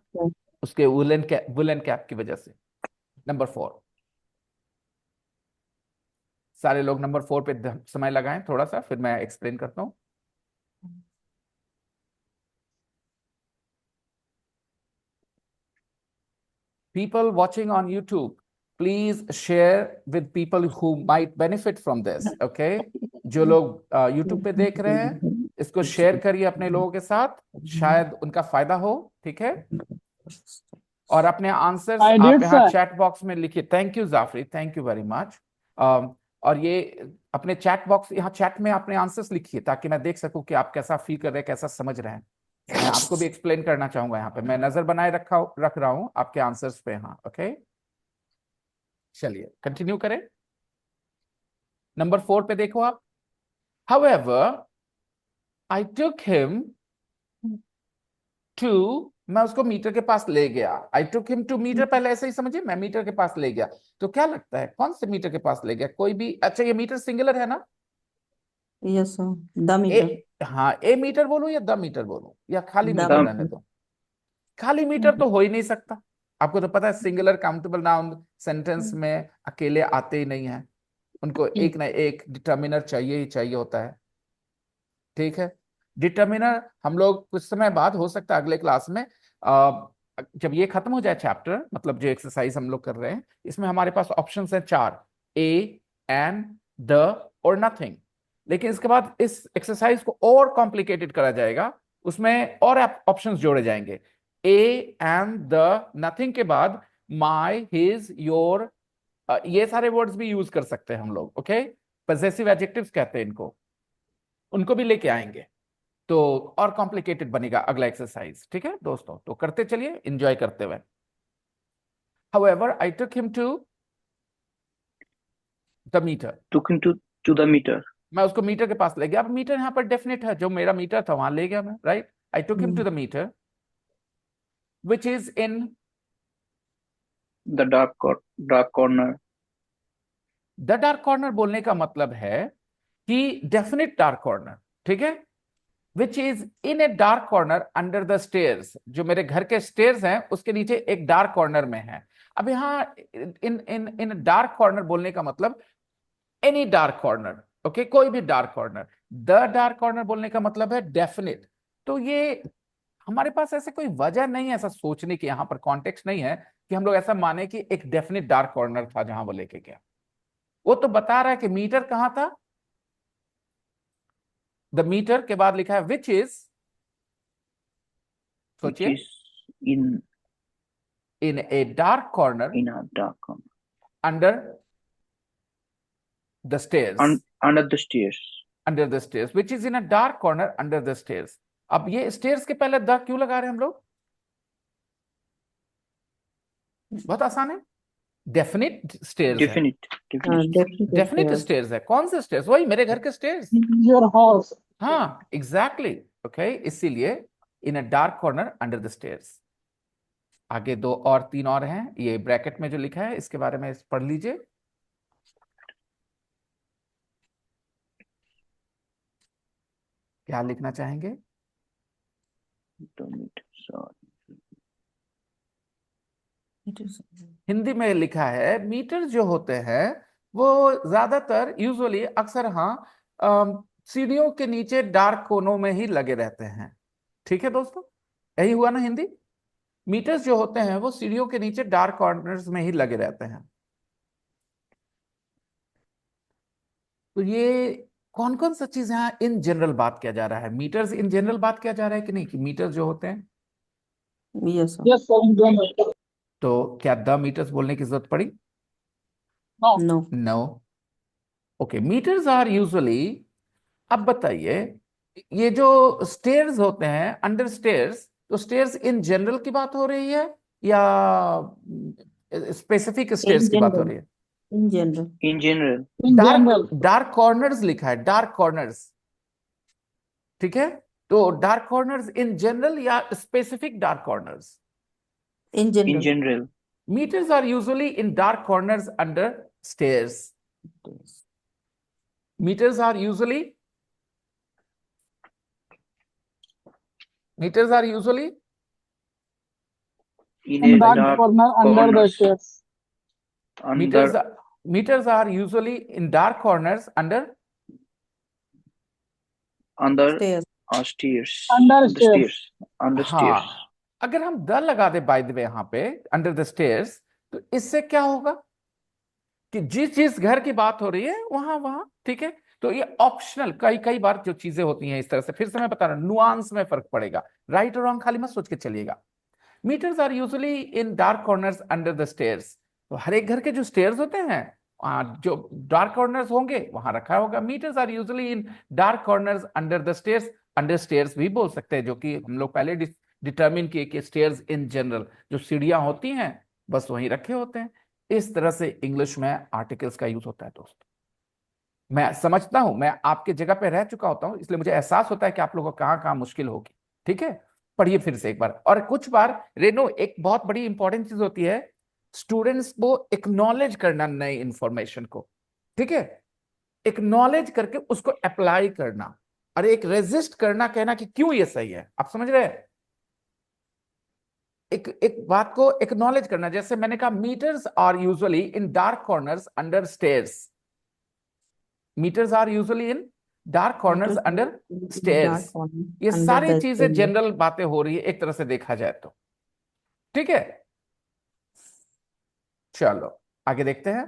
उसके वुलन कैप की वजह से। नंबर 4, सारे लोग नंबर 4 पे समय लगाएं थोड़ा सा, फिर मैं एक्सप्लेन करता हूं। People watching on YouTube, please share with people who might benefit from this, okay? जो लोग YouTube पे देख रहे हैं, इसको शेयर करिए अपने लोगों के साथ, शायद उनका फायदा हो, ठीक है। और अपने आंसर्स I आप did, यहाँ sir. चैट बॉक्स में लिखिए। Thank you Jafri, thank you very much. और ये अपने चैट बॉक्स, यहाँ चैट में अपने आंसर्स लिखिए, ताकि मैं देख सकूं कि आप कैसा फील कर रहे हैं, कैसा समझ रहे हैं। मैं आपको भी एक्सप्लेन करना चाहूंगा, यहाँ पे मैं नजर बनाए रख रहा हूं आपके आंसर्स पे। हाँ, ओके, चलिए कंटिन्यू करें। नंबर 4 पे देखो आप। However, I took him to, मैं उसको मीटर के पास ले गया। I took him to meter, पहले ऐसे ही समझिए, मैं मीटर के पास ले गया। तो क्या लगता है, कौन से मीटर के पास ले गया? कोई भी? अच्छा, ये मीटर सिंगुलर है ना? Yes, sir. The meter. हाँ, ए मीटर बोलूं या द मीटर बोलूं, या खाली The मीटर meter. रहने दो? खाली मीटर तो हो ही नहीं सकता। आपको तो पता है, सिंगुलर काउंटेबल नाउन सेंटेंस में अकेले आते ही नहीं है, उनको एक ना एक डिटर्मिनर चाहिए ही चाहिए होता है, ठीक है। डिटर्मिनर हम लोग कुछ समय बाद, हो सकता है अगले क्लास में, जब ये खत्म हो जाए चैप्टर, मतलब जो एक्सरसाइज हम लोग कर रहे हैं, इसमें हमारे पास ऑप्शंस हैं 4, ए, एंड, द और नथिंग। लेकिन इसके बाद इस एक्सरसाइज को और कॉम्प्लिकेटेड करा जाएगा, उसमें और ऑप्शंस जोड़े जाएंगे। ए एंड द नथिंग के बाद माई, हिज, योर, ये सारे वर्ड्स भी यूज कर सकते हैं हम लोग, ओके। पजेसिव एडजेक्टिव्स कहते हैं इनको, उनको भी लेके आएंगे, तो और कॉम्प्लिकेटेड बनेगा अगला एक्सरसाइज, ठीक है दोस्तों। तो करते चलिए, एंजॉय करते हुए। However, I took him to the meter. took him to the meter. मैं उसको मीटर के पास ले गया। अब मीटर यहाँ पर डेफिनेट है, जो मेरा मीटर था वहां ले गया मैं, right. I took him to the meter which is in The dark corner. The dark corner बोलने का मतलब है कि डेफिनेट डार्क कॉर्नर, ठीक है, विच is in a dark corner under the stairs. जो मेरे घर के स्टेयर्स हैं उसके नीचे एक डार्क कॉर्नर में है। अब यहाँ इन इन इन डार्क कॉर्नर बोलने का मतलब एनी डार्क कॉर्नर, ओके, कोई भी dark corner. The dark corner बोलने का मतलब है डेफिनेट। तो ये हमारे पास ऐसे कोई वजह नहीं है ऐसा सोचने की, यहाँ पर कॉन्टेक्स्ट नहीं है कि हम लोग ऐसा माने कि एक डेफिनेट डार्क कॉर्नर था जहां वो लेके गया। वो तो बता रहा है कि मीटर कहां था। द मीटर के बाद लिखा है विच इज, Which सोचिए, is in in a dark corner in a dark corner. Under the stairs, Under the stairs. Under the stairs, which is in a dark corner under the stairs. अब ये स्टेयर्स के पहले द क्यों लगा रहे हैं हम लोग? बहुत आसान है, डेफिनेट स्टेयर्स है। Definite. डेफिनेट स्टेयर्स है। कौन से स्टेयर्स? वही मेरे घर के स्टेयर्स। Your house. हाँ, एग्जैक्टली, ओके। इसीलिए in a dark corner under the stairs. आगे दो और तीन और हैं, ये ब्रैकेट में जो लिखा है इसके बारे में पढ़ लीजिए। क्या लिखना चाहेंगे? The meter. Sorry. हिंदी में लिखा है मीटर जो होते हैं वो ज्यादातर यूजुअली अक्सर, हाँ, सीढ़ियों के नीचे डार्क कोनों में ही लगे रहते हैं। ठीक है दोस्तों, यही हुआ ना हिंदी। मीटर्स जो होते हैं वो सीढ़ियों के नीचे डार्क कॉर्नर्स में ही लगे रहते हैं। तो ये कौन कौन सा चीज यहाँ इन जनरल बात किया जा रहा है? मीटर्स इन जनरल बात किया जा रहा है कि नहीं, कि मीटर्स जो होते हैं। Yes, sir. Yes, sir. Don't. तो क्या द मीटर्स बोलने की जरूरत पड़ी? No. No. No. Okay, meters are usually, अब बताइए, ये जो स्टेयर्स होते हैं अंडर स्टेयर्स, तो स्टेयर्स इन जनरल की बात हो रही है या स्पेसिफिक स्टेयर्स की बात हो रही है? In general. In general. In general. Dark corners लिखा है, डार्क कॉर्नर्स, ठीक है। तो डार्क कॉर्नर्स इन जनरल या specific dark corners? In general. In general. Meters are usually in dark corners under stairs. Meters are usually In In a dark dark corner under the corners. stairs. meters are usually in dark corners under Under Stairs. stairs. Under The stairs. Under हाँ, stairs. अगर हम द लगा दे बाय द वे यहाँ पे अंडर द स्टेयर्स, तो इससे क्या होगा कि जिस घर की बात हो रही है वहां वहां, ठीक है। तो ये ऑप्शनल, कई बार जो चीजें होती हैं इस तरह से, फिर से मैं बता रहा हूं, नुआंस में फर्क पड़ेगा। राइट और रॉन्ग खाली मत सोच के चलिएगा। Meters are usually in dark corners under the stairs. तो हर एक घर के जो स्टेयर्स होते हैं, जो डार्क कॉर्नर्स होंगे वहां रखा होगा। Meters are usually in dark corners under the stairs. Under stairs भी बोल सकते हैं, जो कि हम लोग पहले डिटर्मिन किए कि स्टेयर्स इन जनरल, जो सीढ़ियां होती हैं बस वहीं रखे होते हैं। इस तरह से इंग्लिश में आर्टिकल्स का यूज होता है दोस्तों। मैं समझता हूं, मैं आपके जगह पे रह चुका होता हूं, इसलिए मुझे एहसास होता है कि आप लोगों को कहां कहां मुश्किल होगी। ठीक है, पढ़िए फिर से एक बार। और कुछ बार रेनो, एक बहुत बड़ी इंपॉर्टेंट चीज होती है स्टूडेंट्स को एक्नॉलेज करना नई इंफॉर्मेशन को, ठीक है, एक्नॉलेज करके उसको अप्लाई करना, और एक रेजिस्ट करना, कहना कि क्यों ये सही है। आप समझ रहे हैं? एक बात को एक्नॉलेज करना, जैसे मैंने कहा meters are usually in dark corners under stairs. Meters are usually in dark corners under stairs. ये सारी चीजें जनरल बातें हो रही है एक तरह से देखा जाए तो, ठीक है। चलो आगे देखते हैं।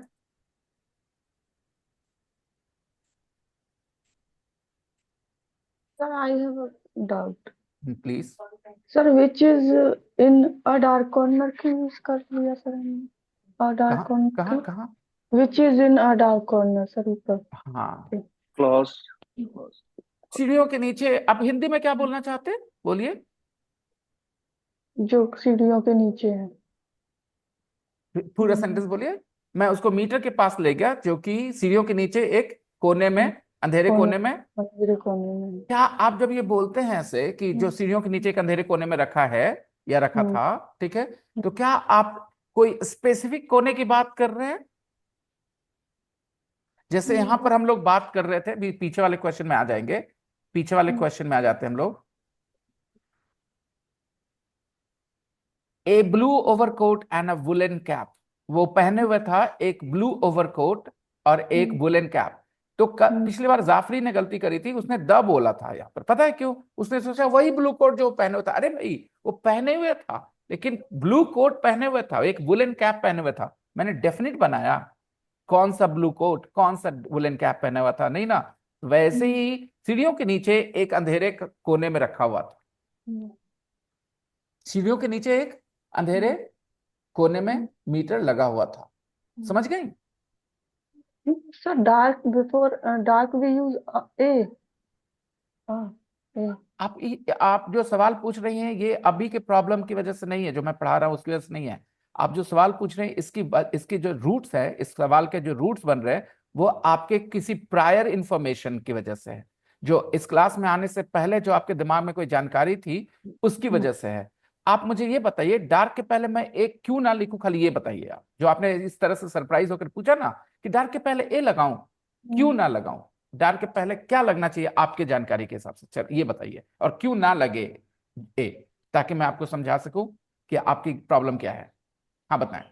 Sir, I have a doubt. Please. Sir, which is in a dark corner क्यों यूज कर लिया सर हमने? A dark corner कहाँ क्यों? कहाँ? Which is in a dark corner sir, ऊपर। हाँ, Close. सीढ़ियों के नीचे। आप हिंदी में क्या बोलना चाहते हैं, बोलिए। जो सीढ़ियों के नीचे है। पूरा सेंटेंस बोलिए। मैं उसको मीटर के पास ले गया जो कि सीढ़ियों के नीचे एक कोने में, अंधेरे कोने में। अंधेरे कोने में। क्या आप जब ये बोलते हैं ऐसे कि जो सीढ़ियों के नीचे एक अंधेरे कोने में रखा है या रखा था, ठीक है, तो क्या आप कोई स्पेसिफिक कोने की बात कर रहे हैं? जैसे यहां पर हम लोग बात कर रहे थे, भी पीछे वाले क्वेश्चन में आ जाएंगे, पीछे वाले क्वेश्चन में आ जाते हैं हम लोग। A blue overcoat and a woollen cap, वो पहने हुए था एक ब्लू ओवरकोट और एक वुलन कैप। तो पिछली बार जाफरी ने गलती करी थी, उसने द बोला था यहाँ पर, पता है क्यों? उसने सोचा वही ब्लू कोट जो पहने हुए था। अरे भाई वो पहने हुए था, लेकिन ब्लू कोट पहने हुए था, एक वुलन कैप पहने हुए था। मैंने डेफिनेट बनाया कौन सा ब्लू कोट, कौन सा वुलन कैप पहना हुआ था, नहीं ना? वैसे ही सीढ़ियों के नीचे एक अंधेरे कोने में रखा हुआ था, सीढ़ियों के नीचे एक अंधेरे कोने में मीटर लगा हुआ था। समझ गई? Sir dark before dark we use a. आप जो सवाल पूछ रही हैं ये अभी के प्रॉब्लम की वजह से नहीं है, जो मैं पढ़ा रहा हूं उसकी वजह से नहीं है। आप जो सवाल पूछ रहे हैं इसकी जो रूट्स है, इस सवाल के जो रूट्स बन रहे हैं वो आपके किसी प्रायर इंफॉर्मेशन की वजह से है, जो इस क्लास में आने से पहले जो आपके दिमाग में कोई जानकारी थी उसकी वजह से है। आप मुझे ये बताइए, डार्क के पहले मैं एक क्यों ना लिखूं, खाली ये बताइए आप, जो आपने इस तरह से सरप्राइज होकर पूछा ना कि डार्क के पहले ए लगाऊं, क्यों ना लगाऊं? डार्क के पहले क्या लगना चाहिए आपके जानकारी के हिसाब से, चल ये बताइए, और क्यों ना लगे ए, ताकि मैं आपको समझा सकूं कि आपकी प्रॉब्लम क्या है। हाँ बताएं।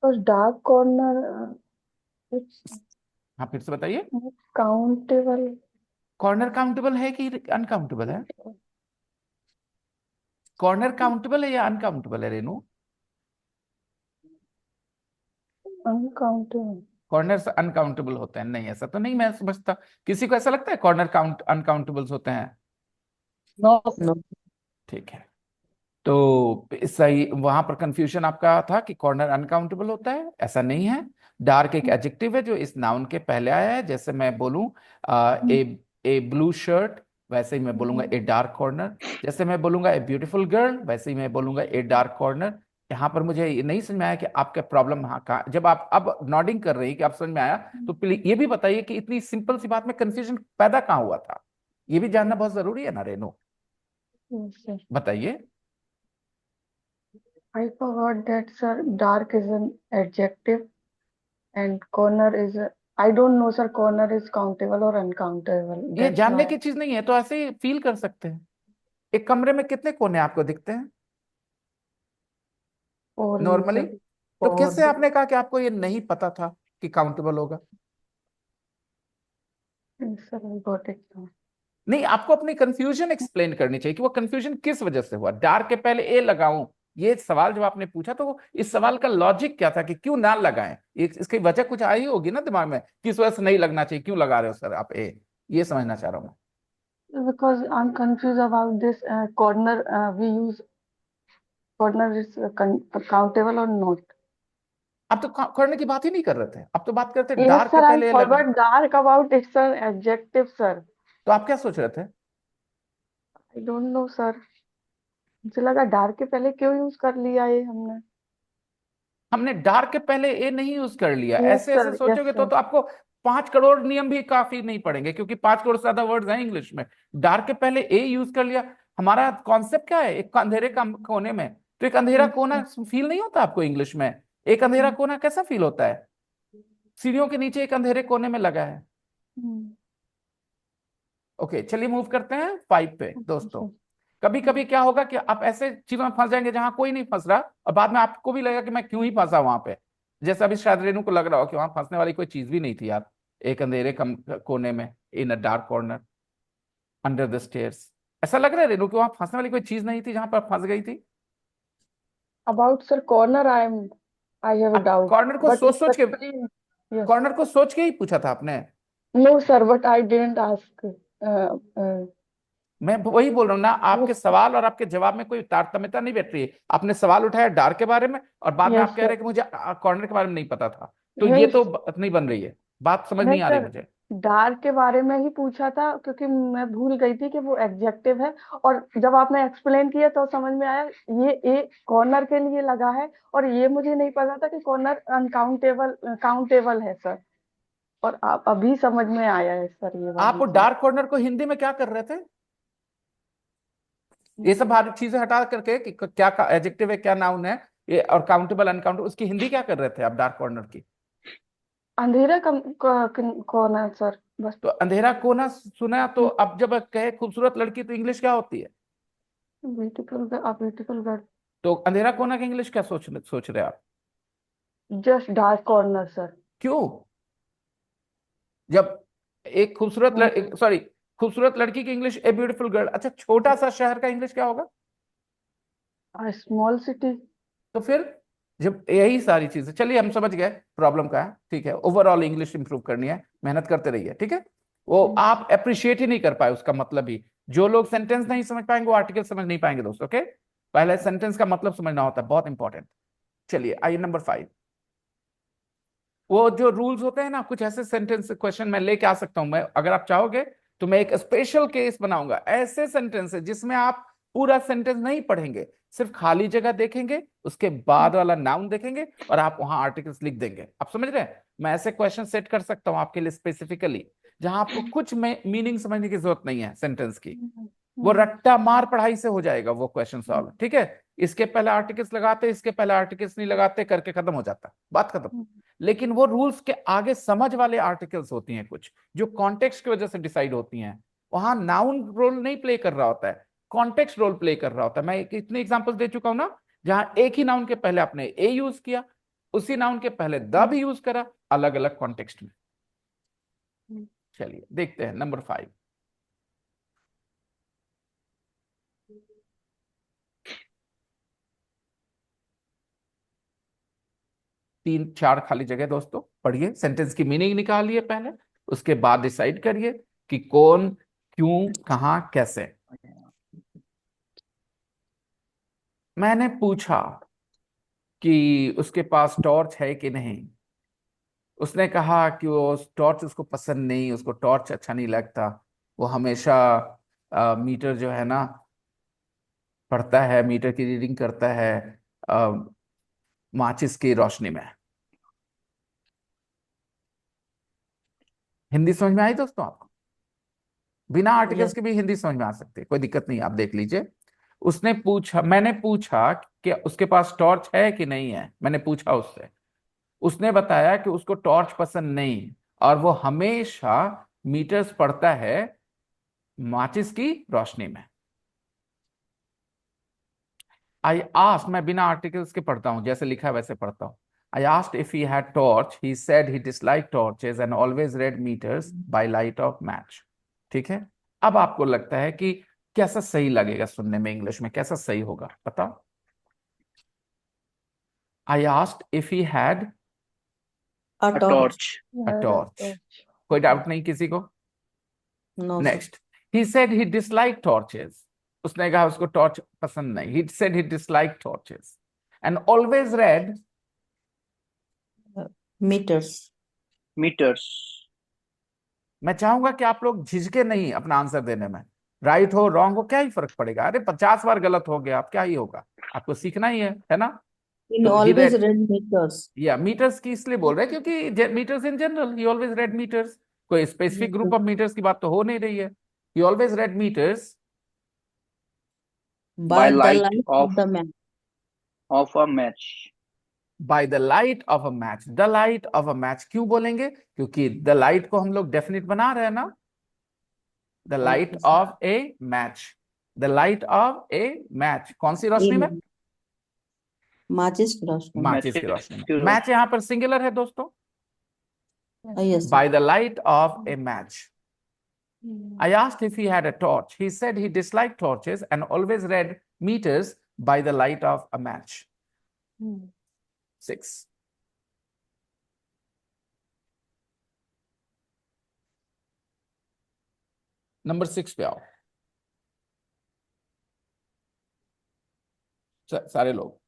डार्क कॉर्नर हाँ फिर से बताइए। काउंटेबल। कॉर्नर काउंटेबल है कि अनकाउंटेबल है? कॉर्नर काउंटेबल है या अनकाउंटेबल है रेनू? अनकाउंटेबल। कॉर्नर अनकाउंटेबल होते हैं? नहीं, ऐसा तो नहीं मैं समझता। किसी को ऐसा लगता है कॉर्नर काउंट अनकाउंटेबल्स होते हैं? नो। ठीक है, तो सही वहां पर कंफ्यूजन आपका था कि कॉर्नर अनकाउंटेबल होता है, ऐसा नहीं है। डार्क एक एडजेक्टिव है जो इस नाउन के पहले आया है। जैसे मैं बोलूं ए ब्लू शर्ट, वैसे ही मैं बोलूंगा ए डार्क कॉर्नर। जैसे मैं बोलूंगा ए ब्यूटीफुल गर्ल, वैसे ही मैं बोलूंगा ए डार्क कॉर्नर। यहाँ पर मुझे ये नहीं समझ में आया कि आपका प्रॉब्लम हाँ का, जब आप अब नॉडिंग कर रही हैं कि आप समझ में आया, तो प्लीज ये भी बताइए कि इतनी सिंपल सी बात में कंफ्यूजन पैदा कहाँ हुआ था, ये भी जानना बहुत जरूरी है ना रेनू, बताइए। I forgot that, sir. Dark is an adjective and corner is a, I don't know, sir. Corner is countable or uncountable. ये That's जानने why. की चीज नहीं है, तो ऐसे ही फील कर सकते हैं। एक कमरे में कितने कोने आपको दिखते हैं Or नॉर्मली? usually तो or कैसे आपने कहा कि आपको ये नहीं पता था कि काउंटेबल होगा? sir, I got it now. नहीं, आपको अपनी कंफ्यूजन एक्सप्लेन करनी चाहिए कि वो कंफ्यूजन किस वजह से हुआ। डार्क के पहले ए लगाऊं, ये सवाल जब आपने पूछा तो इस सवाल का लॉजिक क्या था कि क्यों ना लगाएं? इसकी वजह कुछ आई होगी ना दिमाग में, किस वजह से नहीं लगना चाहिए, क्यों लगा रहे हो सर आप ए, ये समझना चाह रहा हूं मैं। Because I'm confused about this corner. We use corner is countable or not. आप तो करने की बात ही नहीं कर रहे थे, आप तो बात करते Yes, डार्क sir. के I पहले ए लगा। forgot dark about it's an adjective, sir. तो आप क्या सोच रहे थे? I don't know, sir. मुझे लगा डार्क के पहले क्यों यूज कर लिया ये हमने। हमने डार्क के पहले ए नहीं यूज कर लिया। Yes, ऐसे sir. ऐसे Yes, सोचोगे sir. तो आपको 5 करोड़ नियम भी काफी नहीं पड़ेंगे, क्योंकि 5 करोड़ से ज्यादा वर्ड्स हैं इंग्लिश में। डार्क के पहले ए यूज कर लिया। हमारा कॉन्सेप्ट क्या है? एक अंधेरे का कोने में, तो एक अंधेरा Yes, कोना sir. फील नहीं होता आपको इंग्लिश में? एक अंधेरा कोना कैसा फील होता है? सीढ़ियों के नीचे एक अंधेरे कोने में लगा है। ओके, चलिए मूव करते हैं 5 पे दोस्तों। कभी कभी क्या होगा कि आप ऐसे चीजों में फंस जाएंगे जहां कोई नहीं फंस रहा, और बाद में आपको भी लगेगा कि मैं क्यों ही फंसा वहां पे। जैसे अभी शायद रेनू को लग रहा हो कि वहां फंसने वाली कोई चीज भी नहीं थी यार, एक अंधेरे कोने में, in a dark corner under the stairs. ऐसा लग रहा है रेनू कि वहां फंसने वाली कोई चीज नहीं थी जहां पर फंस गई थी? About, sir, corner, I have a आप doubt. कॉर्नर को But सोच सोच के, explain. Yes. कॉर्नर को सोच के ही पूछा था आपने? No, sir, but I didn't ask. मैं वही बोल रहा हूँ ना, आपके सवाल और आपके जवाब में कोई तारतम्यता नहीं बैठ रही है। आपने सवाल उठाया डार्क के बारे में और बाद में Yes, आप कह रहे sir. हैं कि मुझे कॉर्नर के बारे में नहीं पता था, तो ये नहीं, तो बात नहीं बन रही है, बात समझ नहीं नहीं आ रही सर, मुझे। डार्क के बारे में ही पूछा था, क्योंकि मैं भूल गई थी कि वो एडजेक्टिव है। और जब आपने एक्सप्लेन किया तो समझ में आया, ये ए कॉर्नर के लिए लगा है। और ये मुझे नहीं पता था कि कॉर्नर अनकाउंटेबल काउंटेबल है सर। और आप अभी समझ में आया है सर ये आप वाली वो चीज। डार्क कॉर्नर को हिंदी में क्या कर रहे थे? ये सब बाहर चीजें हटा करके कि क्या एडजेक्टिव है क्या नाउन है, ये और काउंटेबल अनकाउंटेबल, उसकी हिंदी क्या कर रहे थे आप डार्क कॉर्नर की? अंधेरा कॉर्नर सर, बस। तो अंधेरा कोना सुना, तो अब जब कहे खूबसूरत लड़की तो इंग्लिश क्या होती है? Beautiful, beautiful girl. तो अंधेरा कोना की इंग्लिश क्या सोच रहे आप? Just dark corner sir. क्यों? जब एक सॉरी, खूबसूरत लड़की की इंग्लिश ए ब्यूटीफुल गर्ल। अच्छा, छोटा सा शहर का इंग्लिश क्या होगा? Small city. तो फिर जब यही सारी चीजें, चलिए हम समझ गए प्रॉब्लम का है, ठीक है, ओवरऑल इंग्लिश इंप्रूव करनी है, मेहनत करते रहिए, ठीक है। वो आप अप्रिशिएट ही नहीं कर पाए उसका मतलब ही। जो लोग सेंटेंस नहीं समझ पाएंगे वो आर्टिकल समझ नहीं पाएंगे दोस्तों, ओके। पहले सेंटेंस का मतलब समझना होता है, बहुत इंपॉर्टेंट। चलिए आइए नंबर 5। वो जो रूल्स होते हैं ना, कुछ ऐसे सेंटेंस क्वेश्चन मैं लेके आ सकता हूं, मैं अगर आप चाहोगे तो मैं एक स्पेशल केस बनाऊंगा, ऐसे सेंटेंस है जिसमें आप पूरा सेंटेंस नहीं पढ़ेंगे, सिर्फ खाली जगह देखेंगे, उसके बाद वाला नाउन देखेंगे और आप वहां आर्टिकल्स लिख देंगे। आप समझ रहे हैं? मैं ऐसे क्वेश्चन सेट कर सकता हूं आपके लिए स्पेसिफिकली, जहां आपको कुछ में मीनिंग समझने की जरूरत नहीं है सेंटेंस की। वो रट्टा मार पढ़ाई से हो जाएगा वो क्वेश्चन सॉल्व, ठीक है। इसके पहले आर्टिकल्स लगाते, इसके पहले आर्टिकल्स नहीं लगाते, करके खत्म हो जाता, बात खत्म। लेकिन वो रूल्स के आगे समझ वाले आर्टिकल्स होती हैं कुछ, जो कॉन्टेक्स्ट की वजह से डिसाइड होती हैं। वहां नाउन रोल नहीं प्ले कर रहा होता है, कॉन्टेक्स्ट रोल प्ले कर रहा होता है। मैं इतने एग्जांपल्स दे चुका हूं ना, जहां एक ही नाउन के पहले आपने ए यूज किया, उसी नाउन के पहले द भी यूज करा, अलग अलग कॉन्टेक्स्ट में। चलिए देखते हैं नंबर 5। 3-4 खाली जगह दोस्तों, पढ़िए, सेंटेंस की मीनिंग निकालिए पहले, उसके बाद डिसाइड करिए कि कौन, क्यों, कहां, कैसे। मैंने पूछा कि उसके पास टॉर्च है कि नहीं। उसने कहा कि वो टॉर्च उसको पसंद नहीं, उसको टॉर्च अच्छा नहीं लगता। वो हमेशा मीटर जो है ना पढ़ता है, मीटर की रीडिंग करता है अ, माचिस की रोशनी में। हिंदी समझ में आई दोस्तों आपको? बिना आर्टिकल्स Yes. के भी हिंदी समझ में आ सकती है, कोई दिक्कत नहीं, आप देख लीजिए। उसने पूछा, मैंने पूछा कि उसके पास टॉर्च है कि नहीं है, मैंने पूछा उससे। उसने बताया कि उसको टॉर्च पसंद नहीं, और वो हमेशा मीटर्स पढ़ता है माचिस की रोशनी में। आई आस्क्ड, मैं बिना आर्टिकल्स के पढ़ता हूं, जैसे लिखा है वैसे पढ़ता हूं। I asked if he had torch, he said he dislike torches and always read meters by light of match. ठीक है, अब आपको लगता है कि कैसा सही लगेगा सुनने में, इंग्लिश में कैसा सही होगा, बताओ। आई asked if he had A A torch. torch. A torch. कोई डाउट नहीं किसी को? No, sir. Next, he said he dislike torches. उसने कहा उसको टॉर्च पसंद नहीं, ही said he dislike torches and always red. Meters. Meters. मैं चाहूंगा कि आप लोग झिझके नहीं अपना आंसर देने में, राइट हो रॉन्ग हो क्या ही फर्क पड़ेगा, अरे 50 बार गलत हो गया, आप क्या ही होगा, आपको सीखना ही है ना। In तो he always read, read meters. या मीटर्स की इसलिए बोल रहे हैं क्योंकि meters in general, he always read meters, कोई Yes, specific sir. Group of meters की बात तो हो नहीं रही है। He always read meters By By the light light of the man. of a match. By the light of a match. The light of a match क्यों बोलेंगे? क्योंकि द लाइट को हम लोग डेफिनेट बना रहे हैं ना, the light Okay, sir. Of A match. The light of A match, कौन सी रोशनी में? In matches roshni. माचिस की रोशनी में। Matches. मैच यहां पर सिंगुलर है दोस्तों, Yes, sir. By the light of A match. I asked if he had a torch. He said he disliked torches and always read meters by the light of a match. 6. Number 6 पे आओ सारे लोग।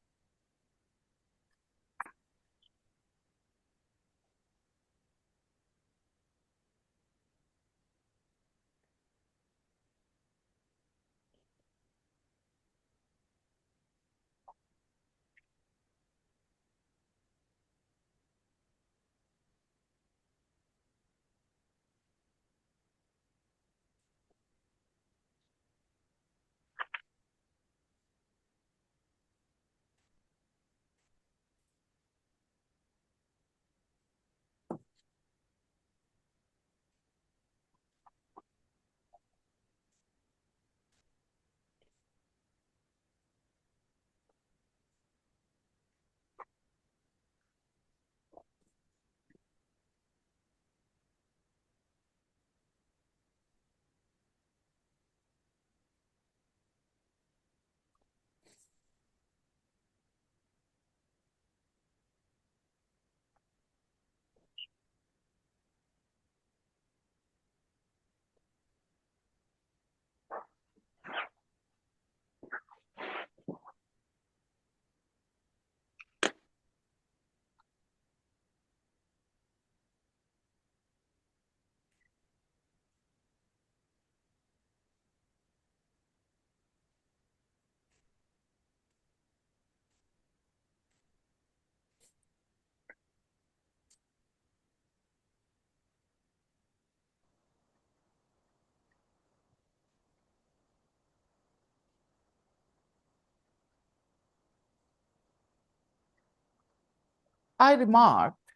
I remarked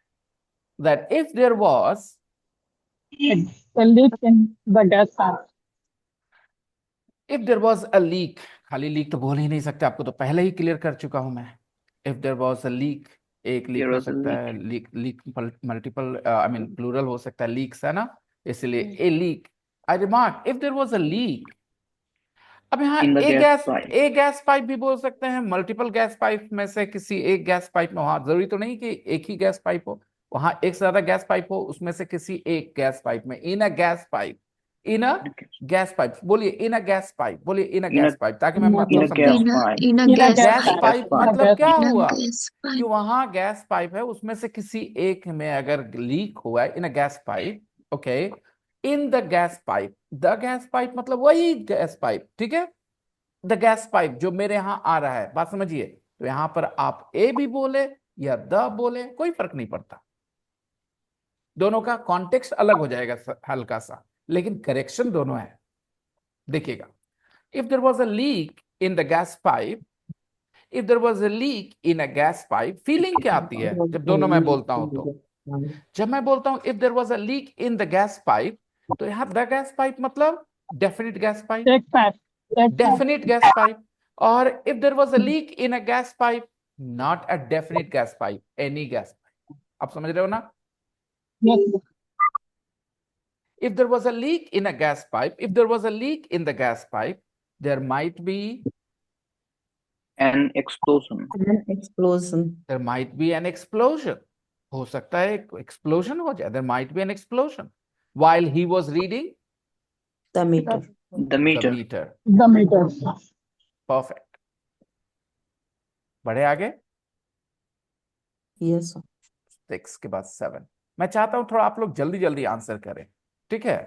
that if there was a leak in the gas pipe. if there was a leak, खाली लीक तो बोल ही नहीं सकते, आपको तो पहले ही क्लियर कर चुका हूं मैं. If there was a leak, एक लीक There हो was a सकता है, leak multiple I mean plural हो सकता है लीक्स, है ना, इसलिए a leak. I remark if there was a leak. अब यहाँ in the gas pipe. A gas pipe भी बोल सकते हैं, मल्टीपल गैस पाइप में से किसी एक गैस पाइप में, वहां जरूरी तो नहीं कि एक ही गैस पाइप हो, वहां एक से ज्यादा गैस पाइप हो, उसमें से किसी एक गैस पाइप में, in a gas pipe, in a gas pipe, बोलिए इन अ गैस पाइप, बोलिए in a In a gas pipe, ताकि मैं In a मतलब in a gas समझाऊं. pipe. in a In a gas gas gas pipe. Pipe pipe. मतलब gas क्या in a हुआ gas कि pipe वहां गैस पाइप है, उसमें से किसी एक में अगर लीक हुआ है, in a gas pipe, okay, in the gas pipe, the gas pipe मतलब वही गैस पाइप, ठीक है, द गैस पाइप जो मेरे यहां आ रहा है, बात समझिए. तो यहां पर आप ए भी बोले या द बोले, कोई फर्क नहीं पड़ता, दोनों का कॉन्टेक्स्ट अलग हो जाएगा हल्का सा, लेकिन करेक्शन दोनों है. देखिएगा, if there was a leak in the gas pipe, if there was a leak in a gas pipe, feeling क्या आती है जब दोनों मैं बोलता हूं तो? जब मैं बोलता हूं if there was a leak in the gas pipe, तो यहां द गैस पाइप मतलब definite gas pipe, Check pipe. Check pipe. definite gas pipe. Or if there was a leak in a gas pipe, not a definite gas pipe, any gas pipe. आप समझ रहे हो ना? Yes. If there was a leak in a gas pipe, if there was a leak in the gas pipe, there might be An explosion. An explosion. there might be an explosion. हो सकता है explosion हो जाए. There might be an explosion while he was reading The meter. The the meter. meter. The meter. Perfect. बढ़े आगे. Yes, sir. 6 के बाद 7. मैं चाहता हूं थोड़ा आप लोग जल्दी जल्दी आंसर करें, ठीक है?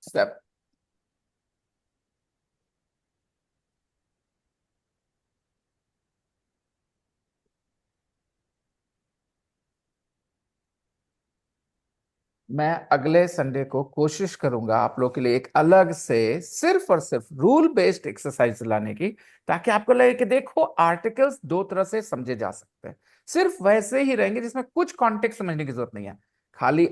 Step. मैं अगले संडे को कोशिश करूंगा आप लोग के लिए एक अलग से सिर्फ और सिर्फ रूल बेस्ड एक्सरसाइज लाने की, ताकि आपको लगे कि देखो आर्टिकल्स दो तरह से समझे जा सकते हैं. सिर्फ वैसे ही रहेंगे जिसमें कुछ कॉन्टेक्स्ट समझने की जरूरत नहीं है. खाली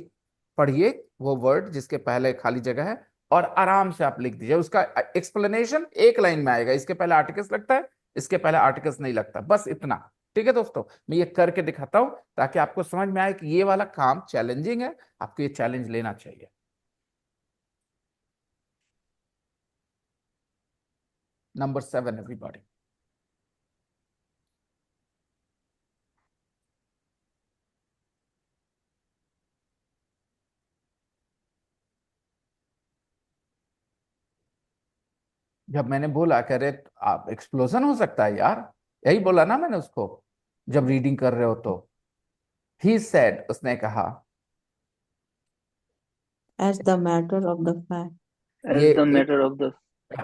पढ़िए वो वर्ड जिसके पहले खाली जगह है और आराम से आप लिख दीजिए. उसका एक्सप्लेनेशन एक लाइन में आएगा, इसके पहले आर्टिकल्स लगता है, इसके पहले आर्टिकल्स नहीं लगता, बस इतना. ठीक है दोस्तों, मैं ये करके दिखाता हूं ताकि आपको समझ में आए कि ये वाला काम चैलेंजिंग है, आपको ये चैलेंज लेना चाहिए. Number 7 everybody. जब मैंने बोला कि अरे आप एक्सप्लोजन हो सकता है यार, यही बोला ना मैंने उसको जब रीडिंग कर रहे हो तो. ही सेड, उसने कहा, As the matter of the fact. As ये the matter of the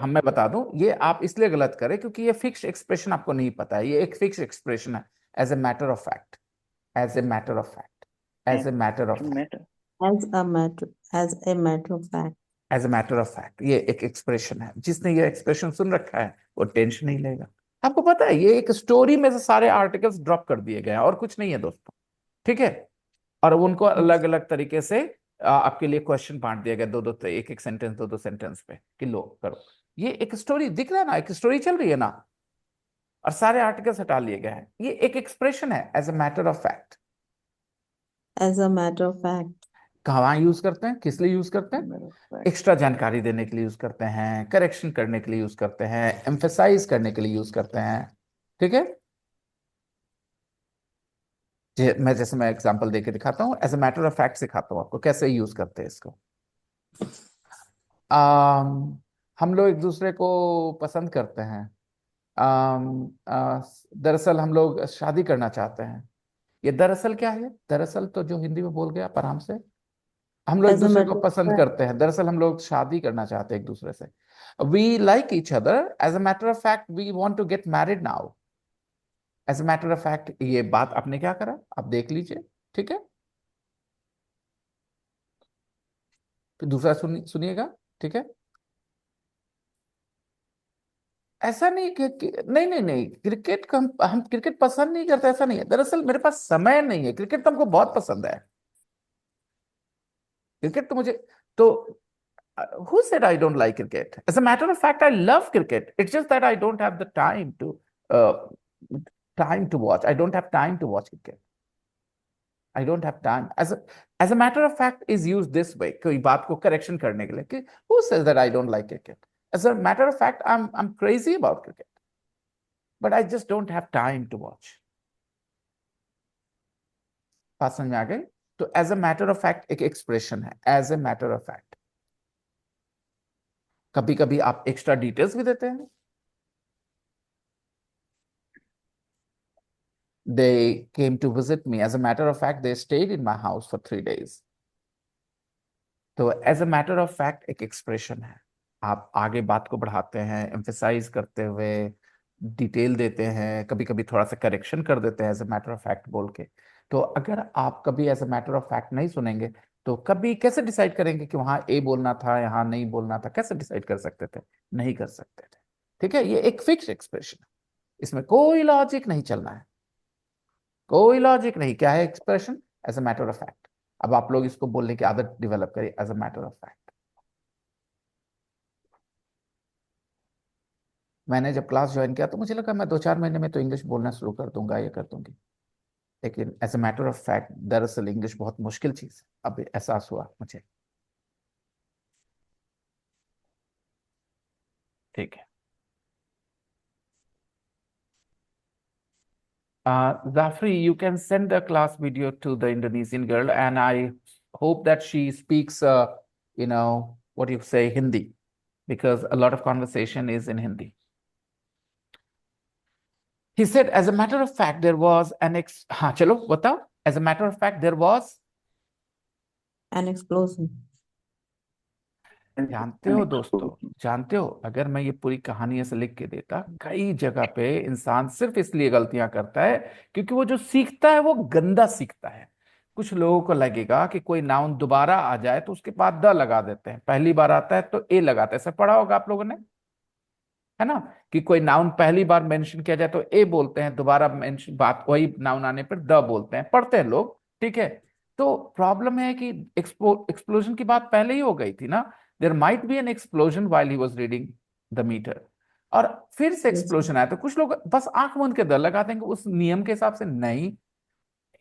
मैं बता दूं, ये आप इसलिए गलत करें क्योंकि ये फिक्स एक्सप्रेशन आपको नहीं पता है. ये एक फिक्स एक्सप्रेशन है, as a matter of fact, as a matter of fact, as a matter of matter. As a matter. As a matter of fact. As a matter of fact. ये एक एक्सप्रेशन है. जिसने ये एक्सप्रेशन सुन रखा है वो टेंशन नहीं लेगा. आपको पता है ये एक स्टोरी में से सारे आर्टिकल्स ड्रॉप कर दिए गए हैं और कुछ नहीं है दोस्तों, ठीक है? और उनको अलग अलग तरीके से आपके लिए क्वेश्चन बांट दिया गया, दो दो एक एक सेंटेंस, दो दो सेंटेंस पे कि लो करो. ये एक स्टोरी दिख रहा है ना, एक स्टोरी चल रही है ना, और सारे आर्टिकल्स हटा लिए गए हैं. ये एक एक्सप्रेशन है, as a matter of fact. As a matter of fact. कहाँ यूज करते हैं, किस लिए यूज करते हैं? Matter of fact. एक्स्ट्रा जानकारी देने के लिए यूज करते हैं, करेक्शन करने के लिए यूज करते हैं, एम्फेसाइज करने के लिए यूज करते हैं. ठीक है, जैसे मैं एग्जांपल देके दिखाता हूँ, as a matter of fact सिखाता हूँ आपको कैसे यूज करते हैं इसको. हम लोग एक दूसरे को पसंद करते हैं. दरअसल हम लोग शादी करना चाहते हैं. ये दरअसल क्या है? दरअसल तो जो हिंदी में बोल गया आप आराम से. हम लोग एक As a दूसरे matter को of पसंद fact. करते हैं, दरअसल हम लोग शादी करना चाहते हैं एक दूसरे से. We like each other, as a matter of fact we want to get married now. As a matter of fact ये बात आपने क्या करा, आप देख लीजिए. ठीक है, फिर दूसरा सुनिएगा. ठीक है, ऐसा नहीं नहीं नहीं नहीं, क्रिकेट को हम क्रिकेट पसंद नहीं करते, ऐसा नहीं है। दरअसल मेरे पास समय नहीं है। क्रिकेट तो हमको बहुत पसंद है, क्रिकेट तो मुझे तो who said I don't like cricket? As a matter of fact, I love cricket. It's just that I don't have the uh, time to watch. I don't have time to watch cricket. I don't have time. As a matter of fact is used this way, कोई बात को correction करने के लिए कि who says that I don't like cricket? As a matter of fact, I'm crazy about cricket, but I just don't have time to watch. बात समझ में आ गई? तो as a matter of fact एक expression है, as a matter of fact. कभी कभी आप एक्स्ट्रा डिटेल्स भी देते हैं। They came to visit me. As a matter of fact, they stayed in my house for 3 days. तो as a matter of fact एक एक्सप्रेशन है। आप आगे बात को बढ़ाते हैं, एम्फेसाइज करते हुए डिटेल देते हैं, कभी कभी थोड़ा सा करेक्शन कर देते हैं as a matter of fact बोल के। तो अगर आप कभी as a matter of fact नहीं सुनेंगे तो कभी कैसे डिसाइड करेंगे कि वहां ए बोलना था, यहाँ नहीं बोलना था? कैसे डिसाइड कर सकते थे? नहीं कर सकते थे। ठीक है, ये एक फिक्स एक्सप्रेशन है, इसमें कोई लॉजिक नहीं चलना है, कोई लॉजिक नहीं। क्या है expression? As a matter of fact. अब आप लोग इसको बोलने की आदत डेवलप करिए, as a matter of fact. मैंने जब क्लास ज्वाइन किया तो मुझे लगा मैं 2-4 महीने में तो इंग्लिश बोलना शुरू कर दूंगा, ये कर दूंगी, लेकिन as a matter of fact दरअसल इंग्लिश बहुत मुश्किल चीज है। अब एहसास हुआ मुझे। ठीक है। Zafri, you can send the class video to the Indonesian girl, and I hope that she speaks, what you say, Hindi, because a lot of conversation is in Hindi. He said, as a matter of fact, there was हाँ चलो बताओ। As a matter of fact, there was An explosion. जानते हो दोस्तों, जानते हो, अगर मैं ये पूरी कहानी ऐसे लिख के देता, कई जगह पे इंसान सिर्फ इसलिए गलतियां करता है क्योंकि वो जो सीखता है वो गंदा सीखता है। कुछ लोगों को लगेगा कि कोई नाउन दोबारा आ जाए तो उसके बाद द लगा देते हैं, पहली बार आता है तो ए लगाते हैं। ऐसा पढ़ा होगा आप लोगों ने, है ना, कि कोई नाउन पहली बार मेंशन किया जाए तो ए बोलते हैं, दोबारा मेंशन बात वही नाउन आने पर द बोलते हैं, पढ़ते हैं लोग। ठीक है, तो प्रॉब्लम है कि एक्सप्लोजन की बात पहले ही हो गई थी ना। There might be an explosion while he was reading the meter, और फिर से एक्सप्लोजन आया तो कुछ लोग बस आंख मूंद के द लगा देंगे उस नियम के हिसाब से। नहीं,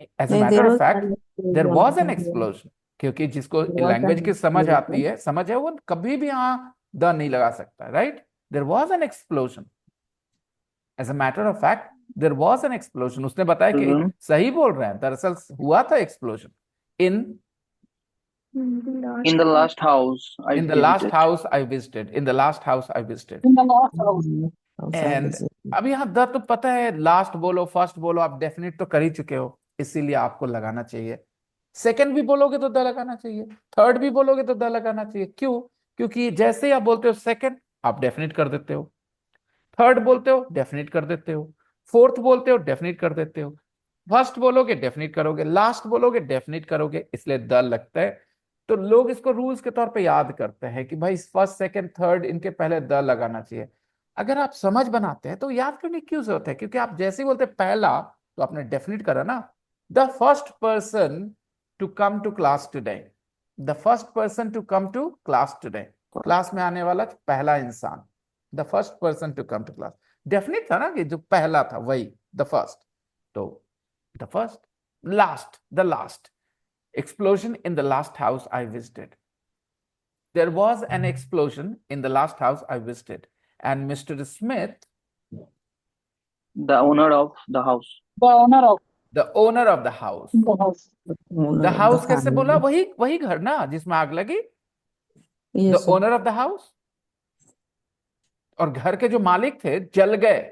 एज ए नहीं, matter there of was fact an there was an explosion. Explosion, क्योंकि जिसको There was लैंग्वेज an की समझ आती explosion. है, समझ है, वो कभी भी यहाँ द नहीं लगा सकता, right? There was an explosion. As a matter of fact there was an explosion. उसने बताया कि सही बोल रहे हैं, दरअसल हुआ था explosion in In the last house I in the last visited. house I visited, in the last house I visited. In the last house. Outside and the city. अब यहाँ द तो पता है, लास्ट बोलो फर्स्ट बोलो, आप डेफिनेट तो कर ही चुके हो, इसीलिए आपको लगाना चाहिए। सेकंड भी बोलोगे तो द लगाना चाहिए, थर्ड भी बोलोगे तो द लगाना चाहिए। क्यों? क्योंकि जैसे ही आप बोलते हो सेकंड, आप डेफिनेट कर देते हो, थर्ड बोलते हो डेफिनेट कर देते हो, फोर्थ बोलते हो डेफिनेट कर देते हो, फर्स्ट बोलोगे डेफिनेट करोगे, लास्ट बोलोगे डेफिनेट करोगे, इसलिए द लगता है। तो लोग इसको रूल्स के तौर पे याद करते हैं कि भाई फर्स्ट सेकंड थर्ड इनके पहले द लगाना चाहिए। अगर आप समझ बनाते हैं तो याद करने की क्यों जरूरत है? क्योंकि आप जैसे ही बोलते पहला तो आपने डेफिनेट करा ना। The first person to come to class today, the first person to come to class today, class में आने वाला पहला इंसान, the first person to come to class. Definite था ना कि जो पहला था वही द फर्स्ट, तो the first. Last, the last explosion in the last house I visited. There was an explosion in the last house I visited, and Mr. Smith, The owner of the house. The owner of the owner of the house, the house. Owner the of house the कैसे बोला? family. वही घर ना जिसमें आग लगी, Yes, the sir. owner of the house। और घर के जो मालिक थे जल गए।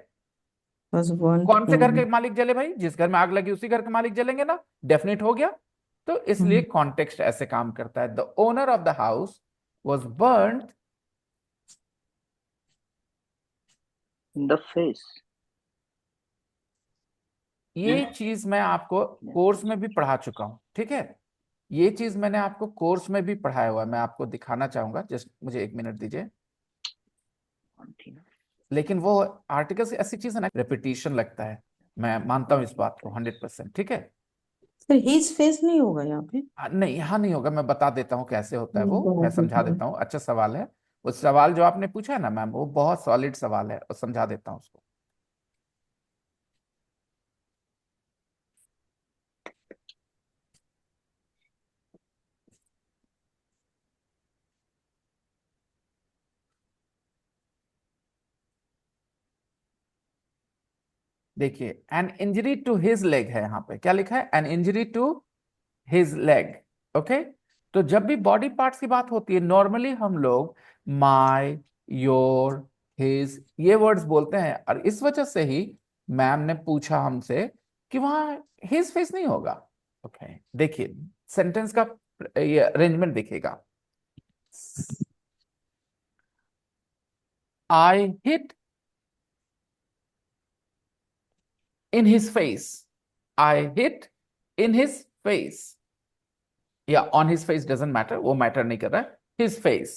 Was burnt कौन से घर के in. मालिक जले भाई? जिस घर में आग लगी उसी घर के मालिक जलेंगे ना, डेफिनेट हो गया। तो इसलिए कॉन्टेक्स्ट ऐसे काम करता है। The owner of the house was burned In the face. ये चीज मैं आपको कोर्स में भी पढ़ा चुका हूं, ठीक है, ये चीज मैंने आपको कोर्स में भी पढ़ाया हुआ है। मैं आपको दिखाना चाहूंगा, जस्ट मुझे 1 मिनट दीजिए। लेकिन वो आर्टिकल्स ऐसी चीज है ना, रेपिटेशन लगता है। मैं मानता हूं इस बात को 100%, ठीक है। फिर हिज फेस नहीं होगा यहाँ पे? नहीं, यहाँ नहीं होगा, मैं बता देता हूँ कैसे होता है वो, मैं समझा हम्म। देता हूँ। अच्छा सवाल है। उस सवाल जो आपने पूछा है ना मैम, वो बहुत सॉलिड सवाल है, और समझा देता हूँ उसको। देखिए, an injury to his leg है, यहाँ पे क्या लिखा है, an injury to his leg. Okay, तो जब भी बॉडी पार्ट्स की बात होती है, नॉर्मली हम लोग माय, योर, हिज, ये वर्ड्स बोलते हैं, और इस वजह से ही मैम ने पूछा हमसे कि वहां हिज फेस नहीं होगा। ओके, देखिए सेंटेंस का ये अरेंजमेंट देखिएगा। I hit in his face. I hit in his face. या on his face doesn't matter, वो मैटर नहीं कर रहा है, his face।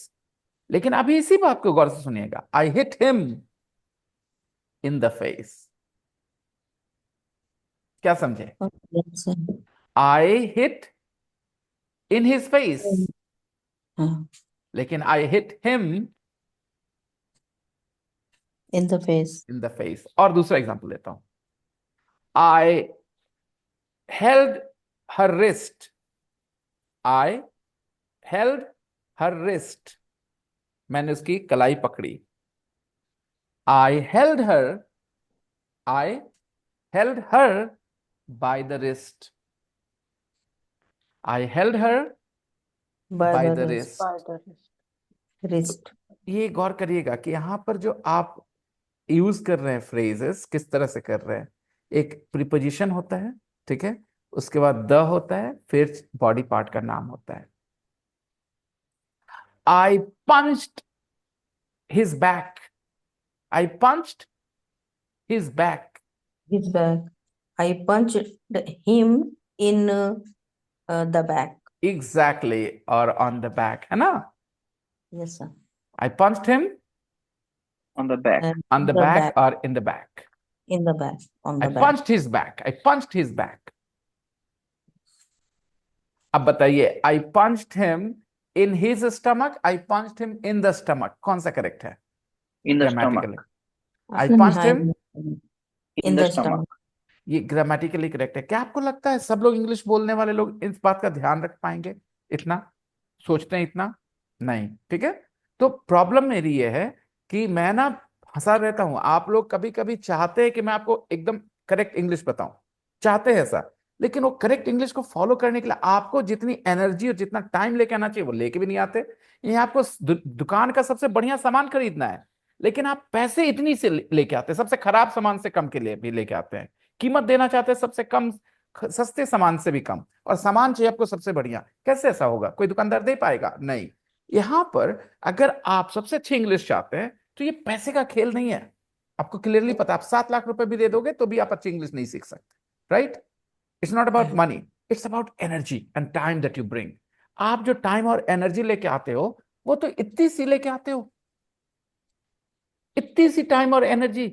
लेकिन अभी इसी बात को गौर से सुनिएगा, I hit him in the face। क्या समझे? Yes, sir. I hit in his face, हाँ, लेकिन I hit him in the face. in the face। और दूसरा एग्जांपल लेता हूं, I held her wrist। I held her wrist, मैंने उसकी कलाई पकड़ी। I held her, I held her by the wrist। I held her by the wrist। By the wrist. ये गौर करिएगा कि यहां पर जो आप यूज कर रहे हैं फ्रेजेस, किस तरह से कर रहे हैं। एक प्रीपोजिशन होता है, ठीक है, उसके बाद द होता है, फिर बॉडी पार्ट का नाम होता है। I punched his back। I punched his back। His back. I punched him in the back. Exactly, or on the back, है ना? Yes, sir. I punched him On the back. And on the back or in the back। in the back. On I the back. punched his back। I punched his back। अब बताइए, I punched him in his stomach, I punched him in the stomach, कौन सा करेक्ट है In the grammatically? stomach. I punched him, In the stomach. ये ग्रामेटिकली करेक्ट है। क्या आपको लगता है सब लोग इंग्लिश बोलने वाले लोग इस बात का ध्यान रख पाएंगे? इतना सोचते हैं? इतना नहीं, ठीक है। तो प्रॉब्लम मेरी ये है कि मैं ना फंसा रहता हूं। आप लोग कभी कभी चाहते हैं कि मैं आपको एकदम करेक्ट इंग्लिश बताऊं, चाहते हैं ऐसा, लेकिन वो करेक्ट इंग्लिश को फॉलो करने के लिए आपको जितनी एनर्जी और जितना टाइम लेके आना चाहिए वो लेके भी नहीं आते। ये आपको दुकान का सबसे बढ़िया सामान खरीदना है, लेकिन आप पैसे इतनी से लेके आते हैं, सबसे खराब सामान से कम के लिए भी लेके आते हैं। कीमत देना चाहते हैं सबसे कम, सस्ते सामान से भी कम, और सामान चाहिए आपको सबसे बढ़िया। कैसे ऐसा होगा? कोई दुकानदार दे पाएगा? नहीं। यहां पर अगर आप सबसे अच्छी इंग्लिश चाहते हैं तो ये पैसे का खेल नहीं है। आपको क्लियरली पता, आप 7 लाख रुपए भी दे दोगे तो भी आप अच्छी इंग्लिश नहीं सीख सकते, right? It's not about money, it's about energy and time that you bring. आप जो टाइम और एनर्जी लेके आते हो वो तो इतनी सी लेके आते हो, इतनी सी टाइम और एनर्जी,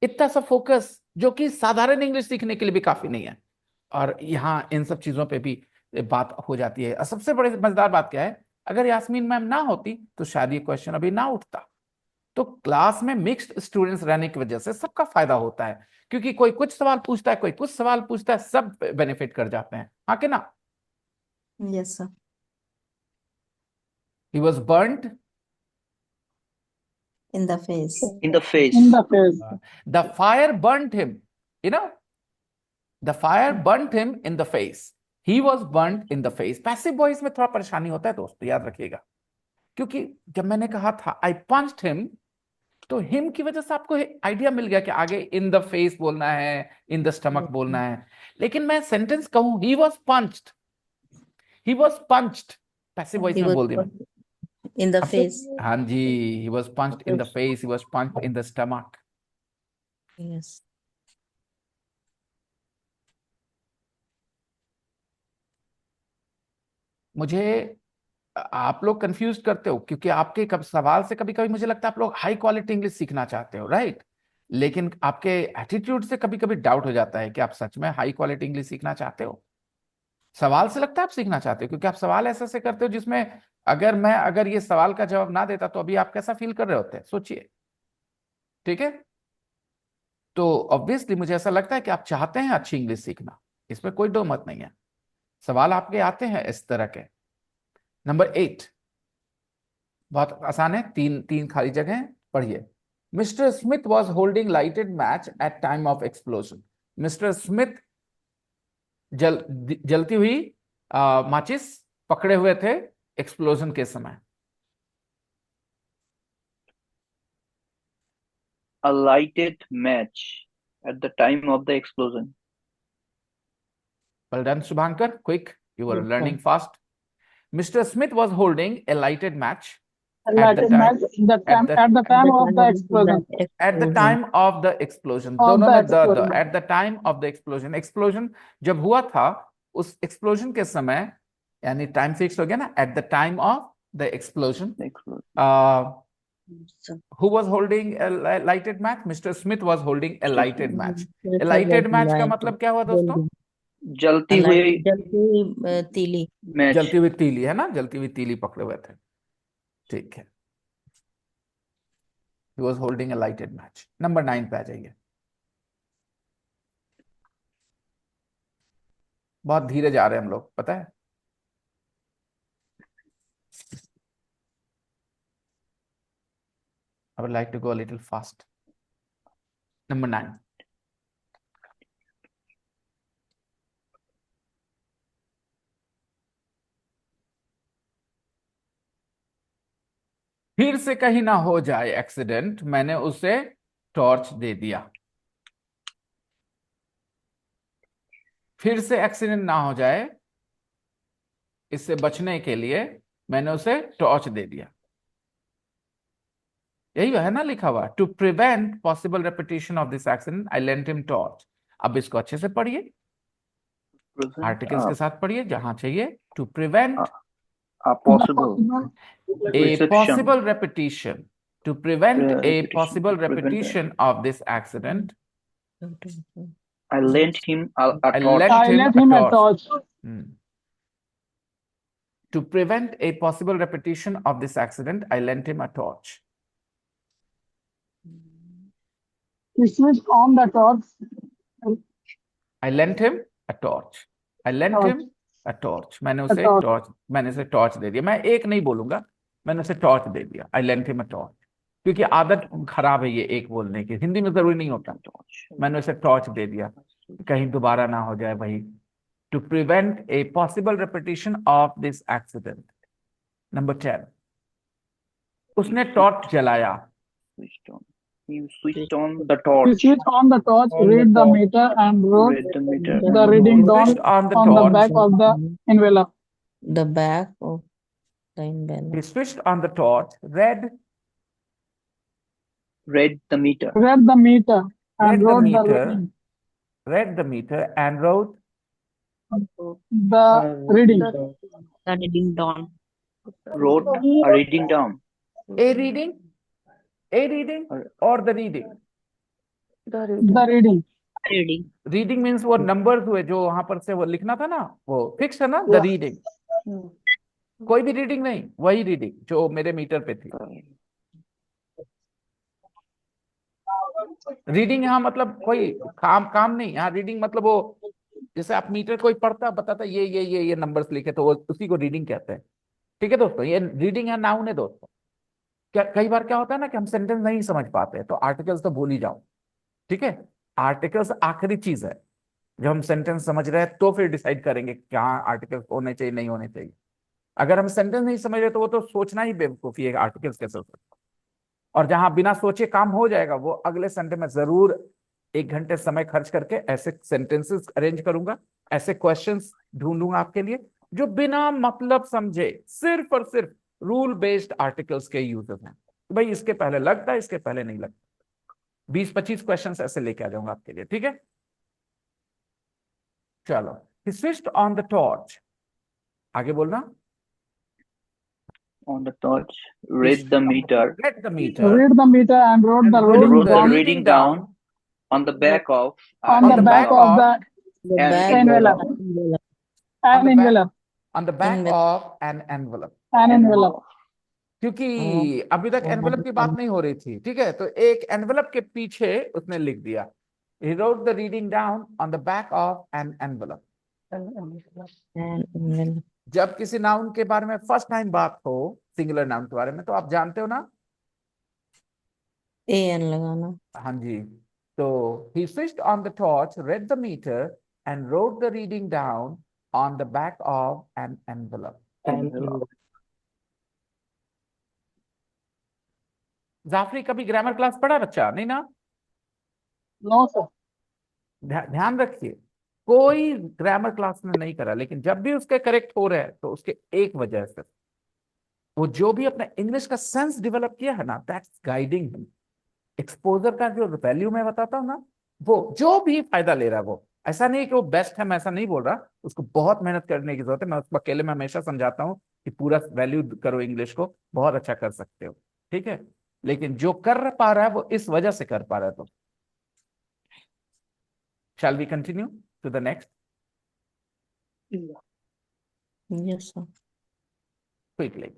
इतना सा फोकस, जो कि साधारण इंग्लिश सीखने के लिए भी काफी नहीं है। और यहाँ इन सब चीजों पे भी बात हो जाती है। और सबसे बड़ी मजेदार बात क्या है, अगर यास्मीन मैम ना होती तो शायद ये क्वेश्चन अभी ना उठता। तो क्लास में मिक्स्ड स्टूडेंट्स रहने की वजह से सबका फायदा होता है, क्योंकि कोई कुछ सवाल पूछता है, कोई कुछ सवाल पूछता है, सब बेनिफिट कर जाते हैं, हाँ कि ना? Yes, sir. He was burned In the face. In the face. In the face. The fire burned him, you know, the fire burned him in the face. He was burned in the face. Passive voice में थोड़ा परेशानी होता है दोस्तों, याद रखिएगा, क्योंकि जब मैंने कहा था आई पंच्ड हिम, तो हिम की वजह से आपको आइडिया मिल गया कि आगे इन द फेस बोलना है, इन द स्टमक बोलना है। लेकिन मैं सेंटेंस कहूं he was punched, he was punched, passive voice He में was बोल दिया मैं। in the अब face. हाँ जी, he was punched in the face, he was punched in the stomach। Yes. मुझे आप लोग कंफ्यूज करते हो क्योंकि आपके कब सवाल से कभी कभी मुझे लगता है आप लोग हाई क्वालिटी इंग्लिश सीखना चाहते हो, राइट? लेकिन आपके एटीट्यूड से कभी कभी डाउट हो जाता है कि आप सच में हाई क्वालिटी इंग्लिश सीखना चाहते हो। सवाल से लगता है आप सीखना चाहते हो, क्योंकि आप सवाल ऐसे से करते हो जिसमें अगर ये सवाल का जवाब ना देता तो अभी आप कैसा फील कर रहे होते, सोचिए। ठीक है, तो ऑब्वियसली मुझे ऐसा लगता है कि आप चाहते हैं अच्छी इंग्लिश सीखना, इसमें कोई दो मत नहीं है। सवाल आपके आते हैं इस तरह के। नंबर 8 बहुत आसान है, तीन तीन खाली जगह हैं, पढ़िए। Mister Smith was holding lighted match at time of explosion. Mister Smith जलती हुई माचिस पकड़े हुए थे एक्सप्लोजन के समय। A lighted match at the time of the explosion. Well done, Subhankar. Quick, you were Yes, sir. learning fast. Mr. Smith was holding a lighted match at the Lighted time match at the At the time of the time explosion. at the time of the explosion. Of दोनों the में explosion. at the time of the explosion. Explosion जब हुआ था उस explosion के समय, यानी टाइम फिक्स हो गया ना, at the time of the explosion. The explosion. Sir. Who was holding a lighted match? Mr. Smith was holding a lighted match. It A was lighted match का lighted. मतलब क्या हुआ दोस्तों? जलती हुई जलती हुई तीली। मैच। जलती हुई तीली, है ना, जलती हुई तीली पकड़े हुए थे। ठीक है, he was holding a lighted match. Number 9 पे आ जाइए। बहुत धीरे जा रहे हैं हम लोग, पता है। I would like to go a little fast. Number 9. फिर से कहीं ना हो जाए एक्सीडेंट, मैंने उसे टॉर्च दे दिया। फिर से एक्सीडेंट ना हो जाए, इससे बचने के लिए मैंने उसे टॉर्च दे दिया। यही है ना लिखा हुआ, to prevent possible repetition of this accident I lent him torch. अब इसको अच्छे से पढ़िए, आर्टिकल्स के साथ पढ़िए जहां चाहिए। To prevent possible a reception. possible repetition, to prevent a Repetition, possible to prevent repetition of this accident, I lent him a I torch. lent I him lent a him a torch. torch. To prevent a possible repetition of this accident, I lent him a torch. He switched on the torch. I lent him a torch. I lent Torch. him a torch. मैंने उसे torch. टॉर्च दे दिया। मैं एक नहीं बोलूंगा, मैंने उसे टॉर्च दे दिया। I lent him a torch. क्योंकि आदत खराब है ये एक बोलने की, हिंदी में जरूरी नहीं होता। मैंने उसे टॉर्च दे दिया, कहीं दोबारा ना हो जाए वही। To prevent a possible repetition of this accident. Number 10. उसने टॉर्च जलाया। He switched on the He torch. switched on the torch, read the meter, and wrote Read the meter. the reading down Switched on the on the torch. back of the envelope. The back of the envelope. He switched on the torch, read the meter. Read the meter and Read the wrote the meter. reading. read the meter and wrote The reading. The reading down. Wrote a reading down. a reading or the reading. The reading. Reading. Reading means वो नंबर हुए जो वहां पर से वो लिखना था ना, वो फिक्स है ना, द रीडिंग। कोई भी रीडिंग नहीं, वही रीडिंग जो मेरे मीटर पे थी। रीडिंग यहाँ मतलब कोई काम नहीं, यहाँ रीडिंग मतलब वो जैसे आप मीटर कोई पढ़ता बताता ये नंबर्स लिखे तो वो उसी को रीडिंग कहते हैं। ठीक है दोस्तों, ये रीडिंग है, नाउन है दोस्तों। क्या कई बार क्या होता है ना कि हम सेंटेंस नहीं समझ पाते तो आर्टिकल्स तो भूल ही जाओ। ठीक है, आर्टिकल्स आखिरी चीज है। जब हम सेंटेंस समझ रहे हैं तो फिर डिसाइड करेंगे क्या आर्टिकल्स होने चाहिए नहीं होने चाहिए। अगर हम सेंटेंस नहीं समझ रहे तो वो तो सोचना ही बेवकूफी है, आर्टिकल्स कैसे हो सकता। और जहां बिना सोचे काम हो जाएगा वो अगले संडे में जरूर 1 घंटे समय खर्च करके ऐसे सेंटेंसेस अरेंज करूंगा, ऐसे क्वेश्चंस ढूंढूंगा आपके लिए जो बिना मतलब समझे सिर्फ और सिर्फ रूल बेस्ड आर्टिकल्स के यूजेस हैं। तो भाई इसके पहले लगता है, इसके पहले नहीं लगता। 20-25 क्वेश्चंस ऐसे लेके आ जाऊंगा आपके लिए। ठीक है, चलो। He switched on the torch. आगे बोलना। On the torch, read the meter, read the meter, Read the meter and wrote and the wrote reading wrote the down reading down on the back of on the back envelope. of the The An back envelope. envelope. on An the back envelope. on the back Envelope. of an envelope. An envelope. क्योंकि Oh, अभी तक एनवेलप की बात नहीं हो रही थी, ठीक है, तो एक एनवेलप के पीछे उसने लिख दिया, he wrote the reading down on the back of an envelope. an envelope. जब किसी नाउन के बारे में फर्स्ट टाइम बात हो, सिंगुलर नाउन के बारे में, तो आप जानते हो ना, an लगाना. हाँ जी, तो he switched on the torch, read the meter and wrote the reading down on the back of an envelope. Jafri कभी ग्रामर क्लास पढ़ा बच्चा? नहीं ना? No, sir. ध्यान रखिए, कोई ग्रामर क्लास में नहीं करा, लेकिन जब भी उसके करेक्ट हो रहे हैं तो उसके एक वजह से, वो जो भी अपना इंग्लिश का सेंस डेवलप किया है ना, दैट्स गाइडिंग हिम. एक्सपोजर का जो वैल्यू मैं बताता हूँ ना, वो जो भी फायदा ले रहा है, वो ऐसा नहीं कि वो बेस्ट है, मैं ऐसा नहीं बोल रहा, उसको बहुत मेहनत करने की जरूरत है. मैं उसको अकेले में हमेशा समझाता हूँ कि पूरा वैल्यू करो इंग्लिश को, बहुत अच्छा कर सकते हो, ठीक है, लेकिन जो कर पा रहा है वो इस वजह से कर पा रहा है. तो shall we continue to the next? Yes, sir. Quickly.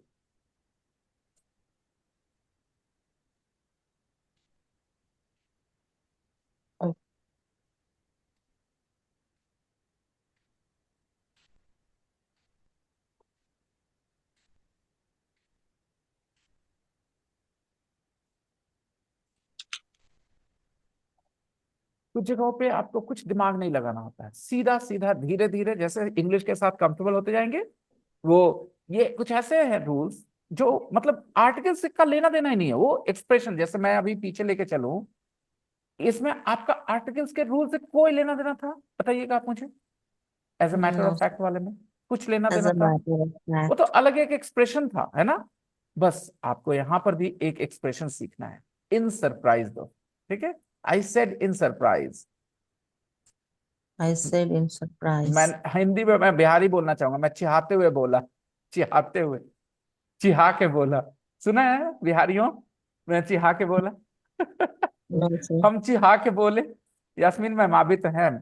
कुछ जगहों पे आपको कुछ दिमाग नहीं लगाना होता है, सीधा सीधा धीरे धीरे जैसे इंग्लिश के साथ कंफर्टेबल होते जाएंगे, वो ये कुछ ऐसे हैं रूल्स जो मतलब आर्टिकल से का लेना देना ही नहीं है, वो एक्सप्रेशन, जैसे मैं अभी पीछे लेके चलूं, इसमें आपका आर्टिकल्स के रूल से कोई लेना देना था? बताइएगा आप मुझे, as a matter No, of fact वाले में कुछ लेना as देना a था? matter of वो तो fact. अलग एक एक्सप्रेशन था, है ना? बस आपको यहां पर भी एक एक्सप्रेशन सीखना है, इन सरप्राइज दो, ठीक है? I said in surprise. I said in surprise. मैं हिंदी में मैं बिहारी बोलना चाहूंगा, मैं चिहाते हुए बोला, चिहाते हुए, चिहा के बोला. सुना है बिहारियों, मैं चिहा के बोला. No, sir. हम चिहा के बोले. यास्मीन मैम आप भी तो हैं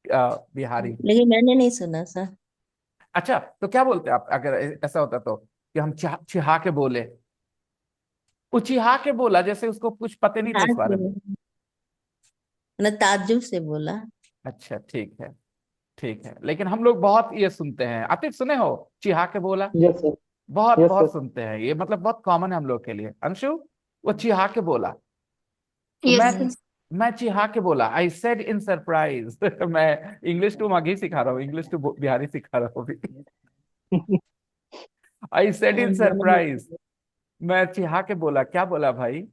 बिहारी. लेकिन मैंने नहीं सुना सर. अच्छा, तो क्या बोलते हैं आप अगर ऐसा होता तो, कि हम चिहा के बोले? वो चिहा के बोला जैसे उसको कुछ पता नहीं था इस बारे में. मैंने ताज्जुब से बोला. अच्छा ठीक है, ठीक है, लेकिन हम लोग बहुत ये सुनते हैं. आतिफ सुने हो चिहा के बोला? Yes, sir. बहुत Yes, बहुत sir. सुनते हैं ये, मतलब बहुत कॉमन है हम लोग के लिए. अंशु, वो चिहा के बोला, तो Yes, मैं चिहा के बोला, आई सेड इन सरप्राइज. मैं इंग्लिश टू मगही सिखा रहा हूँ, इंग्लिश टू बिहारी सिखा रहा हूँ अभी. आई सेड इन सरप्राइज, मैं चिहा के बोला. क्या बोला भाई?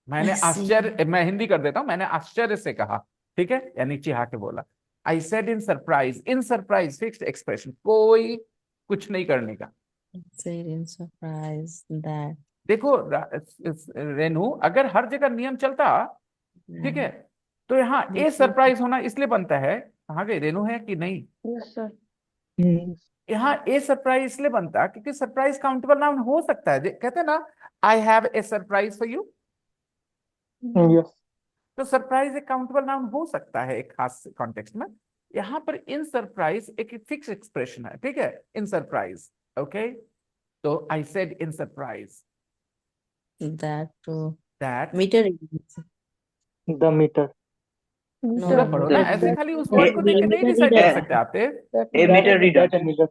मैंने आश्चर्य, मैं हिंदी कर देता हूँ, मैंने आश्चर्य से कहा, ठीक है, यानी चिहा के बोला. I said in surprise. In surprise fixed expression, कोई कुछ नहीं करने का. Said in surprise that. देखो रेनू, अगर हर जगह नियम चलता, ठीक है, तो यहाँ ए सरप्राइज होना इसलिए बनता है. कहाँ गई रेनू, है कि नहीं? Yes sir. यहाँ ए सरप्राइज इसलिए बनता क्योंकि सरप्राइज काउंटेबल नाउन हो सकता है. कहते हैं ना, I have a surprise for you. Yes. तो सरप्राइज एक काउंटेबल नाउन हो सकता है एक खास कॉन्टेक्स्ट में. यहाँ पर इन सरप्राइज एक फिक्स एक्सप्रेशन है, ठीक है, इन सरप्राइज. ओके, तो I said in surprise That to that. meter. The meter. No, पूरा no, पढ़ो no. ना, ऐसे खाली उस वर्ड को देख के नहीं डिसाइड कर सकते आप. A meter reader. That meter.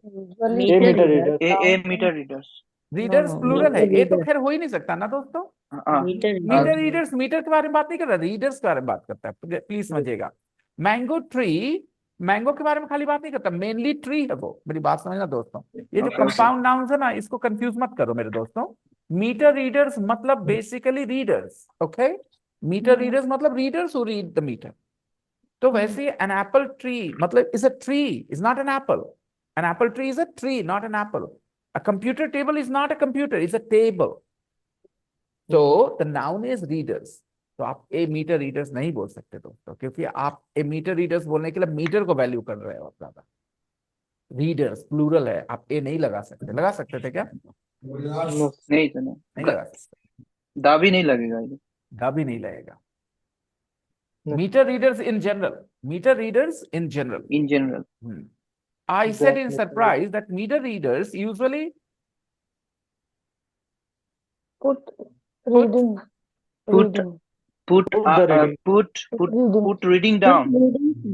Meter meter reader. reader. A meter readers. Readers no, plural है, meter ये तो reader. खैर हो ही नहीं सकता ना दोस्तों. Meter meter reader. Readers, meter के बारे में बात नहीं कर रहा, रीडर्स के बारे में बात करता है, प्लीज समझिएगा. मैंगो ट्री, मैंगो के बारे में खाली बात नहीं करता, मेनली ट्री है वो. मेरी बात समझना दोस्तों, ये जो Okay, कंपाउंड नाउन्स है ना, इसको कंफ्यूज मत करो मेरे दोस्तों. मीटर रीडर्स मतलब basically readers. Okay, meter readers मतलब readers who read the meter. तो वैसे एन एप्पल ट्री मतलब is a tree, is not an apple. An apple tree is a tree, not an apple. A computer table is not a computer, is a table. तो द नाउन इज रीडर्स. तो आप ए मीटर रीडर्स नहीं बोल सकते दोस्तों, क्योंकि आप ए मीटर रीडर्स बोलने के लिए मीटर को वैल्यू कर रहे हो आप ज्यादा. रीडर्स प्लूरल है, आप ए नहीं लगा सकते, लगा सकते थे क्या? No. नहीं तो नहीं, नहीं लगा सकते, दा भी नहीं लगेगा इधर। दा भी नहीं लगेगा। No. Meter readers in general, meter readers in general. In general. I said in That surprise that meter readers usually Put reading, Put reading, put Put the reading. reading put reading down.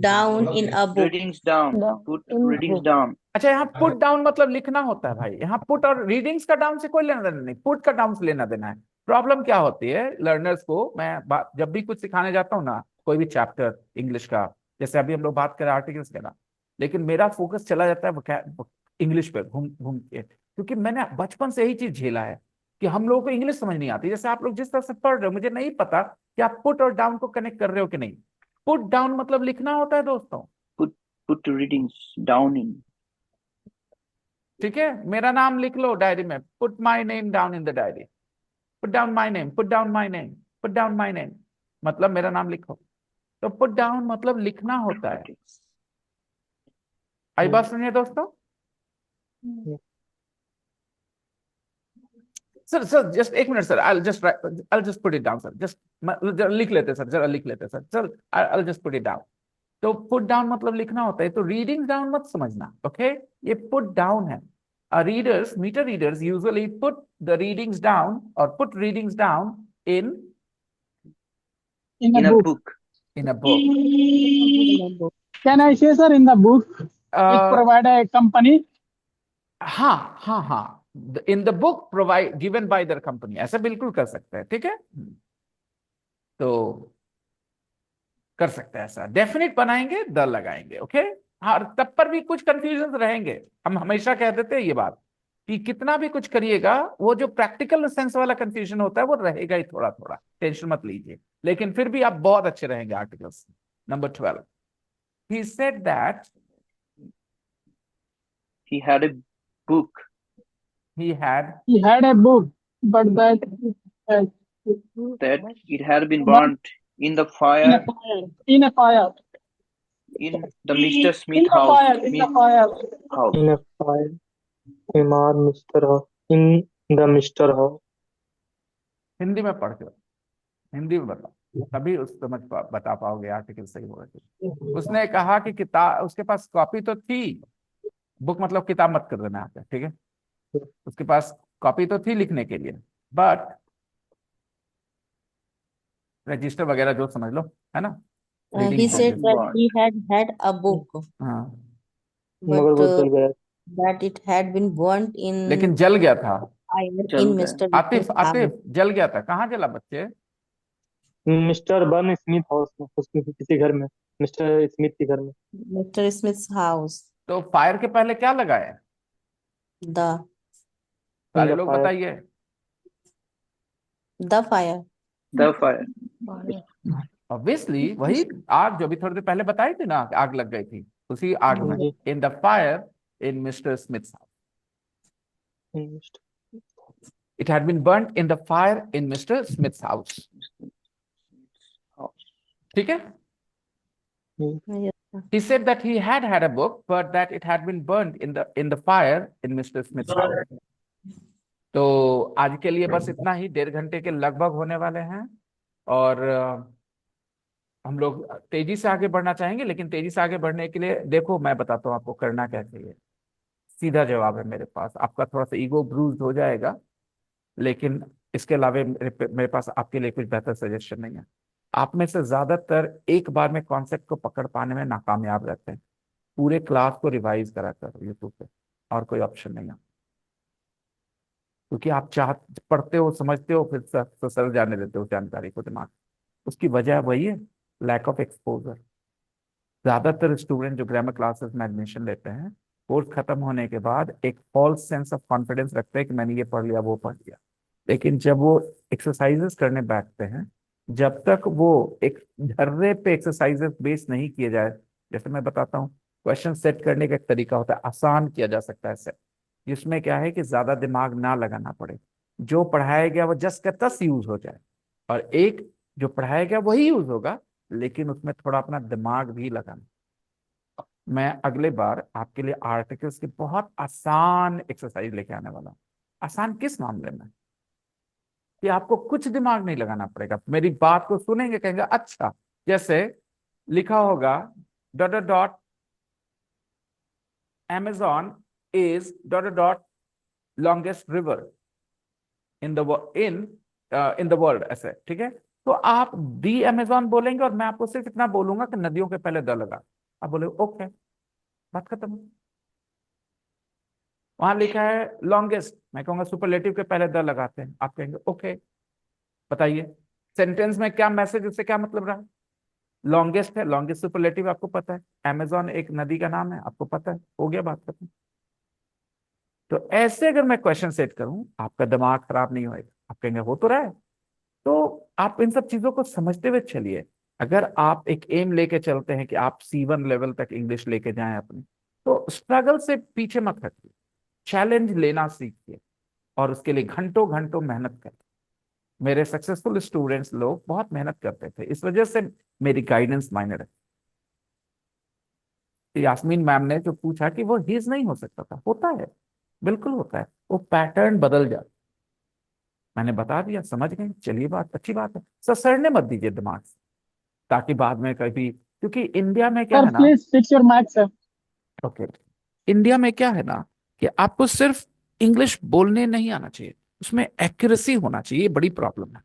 Down in a book. Readings down. down Put in readings book. down. अच्छा, यहाँ पुट डाउन मतलब लिखना होता है भाई। यहाँ पुट और रीडिंग्स का डाउन से कोई लेना देना नहीं, पुट का डाउन से लेना देना है। प्रॉब्लम क्या होती है लर्नर्स को, मैं जब भी कुछ सिखाने जाता हूँ ना, कोई भी चैप्टर इंग्लिश का, जैसे अभी हम लोग बात करें आर्टिकल्स का ना, लेकिन मेरा फोकस चला जाता है इंग्लिश पे घूम घूम के, क्योंकि मैंने बचपन से यही चीज झेला है कि हम लोगों को इंग्लिश समझ नहीं आती। जैसे आप लोग जिस तरह से पढ़ रहे हो, मुझे नहीं पता कि आप पुट और डाउन को कनेक्ट कर रहे हो कि नहीं। पुट डाउन मतलब लिखना होता है दोस्तों, Put readings down in. ठीक है? मेरा नाम लिख लो डायरी में, put my name down in the diary, put down my name, put down my name, put down my name, मतलब मेरा नाम लिखो। तो पुट डाउन मतलब लिखना होता है। आई बात सुनिए दोस्तों। सर सर जस्ट एक minute sir, I just put it down sir, just लिख लेते सर, जरा लिख लेते सर, चल I just put it down. तो पुट डाउन मतलब लिखना होता है, तो रीडिंग डाउन मत समझना, ओके? ये पुट डाउन है। Readers, meter readers usually put the readings down और put readings down in In In a a book. book. In a book. In a book. Can I say, sir, in the book, it provide a company? हाँ हाँ हाँ, in the book provide given by the company, ऐसा बिल्कुल कर सकते हैं, ठीक है? तो कर सकते हैं ऐसा, डेफिनेट बनाएंगे, द लगाएंगे, ओके? हाँ, तब पर भी कुछ कंफ्यूजन रहेंगे। हम हमेशा कह देते हैं ये बात कि कितना भी कुछ करिएगा, वो जो प्रैक्टिकल सेंस वाला कंफ्यूजन होता है वो रहेगा ही थोड़ा थोड़ा, टेंशन मत लीजिए, लेकिन फिर भी आप बहुत अच्छे रहेंगे articles. Number 12, he said that He had a book. he had He had a book, but that uh, That it had been burnt burnt in the in a fire fire. In a fire. in the Mr. In Smith the house. fire. In the Smith fire. house. In a fire. MR Mr. House. In the Mr. House. Hindi में पढ़ के, हिंदी में बताओ, तभी उस समझ बता पाओगे आर्टिकल सही होगा। उसने कहा कि किताब, उसके पास कॉपी तो थी, बुक मतलब किताब मत कर देना आता, ठीक है? उसके पास कॉपी तो थी लिखने के लिए, बट रजिस्टर वगैरह जो समझ लो, है ना? He reading said Burnt. that he had a book, हाँ, मगर but वो जल गया। that it had been burnt in लेकिन जल गया था। fire जल in गया। Mr. Atif Smith's Atif house. जल गया था, कहाँ जला बच्चे? मिस्टर बर्न स्मिथ हाउस में, उसके किसी घर में, मिस्टर स्मिथ के घर में। Mr. Smith's house. तो फायर के पहले क्या लगाए? The सारे In the लोग fire. बताइए। fire. The fire. ऑब्वियसली वही आग जो अभी थोड़ी देर पहले बताई थी ना, आग लग गई थी, उसी आग में, जी। In the fire in Mr Smith's house. It had been burned in the fire in Mr Smith's house, ठीक है? Yes, sir. He said that he had a book, but that it had been burned in the fire in Mr. Smith's house. तो आज के लिए बस इतना ही, 1.5 घंटे के लगभग होने वाले हैं, और हम लोग तेजी से आगे बढ़ना चाहेंगे, लेकिन तेजी से आगे बढ़ने के लिए देखो मैं बताता हूँ आपको करना क्या चाहिए। सीधा जवाब है मेरे पास, आपका थोड़ा सा ईगो ब्रूज हो जाएगा, लेकिन इसके अलावा मेरे पास आपके लिए कुछ बेहतर सजेशन नहीं है। आप में से ज्यादातर एक बार में कॉन्सेप्ट को पकड़ पाने में नाकामयाब रहते हैं। पूरे क्लास को रिवाइज करा करो यूट्यूब पे, और कोई ऑप्शन नहीं है, क्योंकि आप पढ़ते हो, समझते हो, फिर सर जाने देते हो जानकारी को दिमाग, उसकी वजह वही है, लैक ऑफ एक्सपोजर। ज्यादातर स्टूडेंट जो ग्रामर क्लासेस में एडमिशन लेते हैं, कोर्स खत्म होने के बाद एक फॉल्स सेंस ऑफ कॉन्फिडेंस रखते हैं कि मैंने ये पढ़ लिया, वो पढ़ लिया, लेकिन जब वो एक्सरसाइजेस करने बैठते हैं, जब तक वो एक ढर्रे पे एक्सरसाइजेस बेस नहीं किए जाए, जैसे मैं बताता हूँ, क्वेश्चन सेट करने का एक तरीका होता है, आसान किया जा सकता है सेट, जिसमें क्या है कि ज्यादा दिमाग ना लगाना पड़े, जो पढ़ाया गया वो जस्ट का तस यूज हो जाए, और एक जो पढ़ाया गया वही यूज होगा, लेकिन उसमें थोड़ा अपना दिमाग भी लगाना। मैं अगले बार आपके लिए आर्टिकल्स की बहुत आसान एक्सरसाइज लेके आने वाला हूँ। आसान किस मामले में कि आपको कुछ दिमाग नहीं लगाना पड़ेगा, मेरी बात को सुनेंगे, कहेंगे अच्छा, जैसे लिखा होगा dot dot dot Amazon is dot dot dot longest river in the world, ऐसे, ठीक है। तो आप दी अमेजोन बोलेंगे और मैं आपको सिर्फ इतना बोलूंगा कि नदियों के पहले द लगा, आप बोले ओके, बात खत्म। वहां लिखा है लॉन्गेस्ट, मैं कहूंगा सुपरलेटिव के पहले द लगाते हैं, आप कहेंगे ओके। बताइए सेंटेंस में क्या मैसेज, उससे क्या मतलब रहा? लॉन्गेस्ट है, लॉन्गेस्ट सुपरलेटिव आपको पता है, अमेजोन एक नदी का नाम है आपको पता है, हो गया, बात खत्म। तो ऐसे अगर मैं क्वेश्चन सेट करूं, आपका दिमाग खराब नहीं होएगा, आप कहेंगे हो तो रहा है। तो आप इन सब चीजों को समझते हुए चलिए। अगर आप एक एम लेके चलते हैं कि आप C1 लेवल तक इंग्लिश लेके जाएं अपनी, तो स्ट्रगल से पीछे मत हटिए, चैलेंज लेना सीखिए और उसके लिए घंटों घंटों मेहनत करें। मेरे सक्सेसफुल स्टूडेंट्स लोग बहुत मेहनत करते थे, इस वजह से मेरी गाइडेंस मायने रखती। यास्मीन मैम ने जो पूछा कि वो हिज नहीं हो सकता था, होता है, बिल्कुल होता है, वो पैटर्न बदल जाता। मैंने बता दिया, समझ गए, चलिए, बात अच्छी बात है। ससरने मत दीजिए दिमाग से, ताकि बाद में कभी, क्योंकि इंडिया में क्या Sir, है ना, please fix your mic, sir. Okay, India में क्या है ना कि आपको सिर्फ इंग्लिश बोलने नहीं आना चाहिए, उसमें एक्यूरेसी होना चाहिए, ये बड़ी प्रॉब्लम है।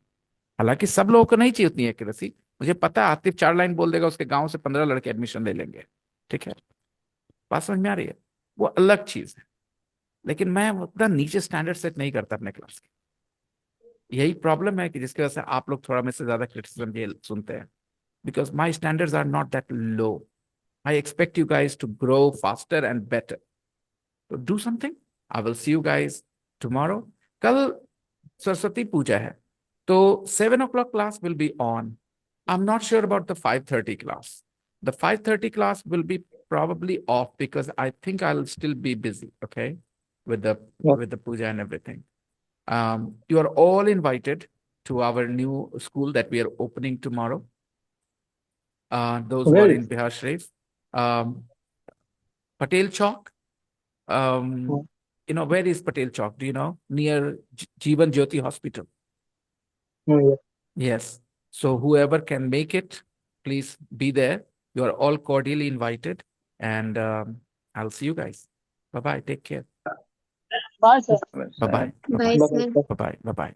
हालांकि सब लोगों को नहीं चाहिए उतनी एक्यूरेसी, मुझे पता है आतिफ 4 लाइन बोल देगा, उसके गांव से 15 लड़के एडमिशन ले लेंगे, ठीक है, बात समझ में आ रही है, वो अलग चीज है। लेकिन मैं उतना नीचे स्टैंडर्ड सेट नहीं करता अपने क्लास के, यही प्रॉब्लम है कि जिसकी वजह से आप लोग थोड़ा मेरे से ज्यादा क्रिटिसिज्म ये सुनते हैं, because my standards are not that low. I expect you guys to grow faster and better. So do something. I will see you guys tomorrow. कल सरस्वती पूजा है, तो 7 o'clock class will be on. I'm not sure about the 5:30 class. The 5:30 class will be probably off because I think I'll still be busy, okay, with the Yeah. with the puja and everything. You are all invited to our new school that we are opening tomorrow. Those who Where are is? in Bihar Sharif, Patel Chowk. Yeah. Where is Patel Chowk? Do you know? Near Jeevan Jyoti Hospital. Oh, yeah. Yes. So whoever can make it, please be there. You are all cordially invited, and I'll see you guys. Bye bye. Take care. Bye, sir. Bye bye. Bye, Bye-bye, sir. sir. Bye bye. Bye bye.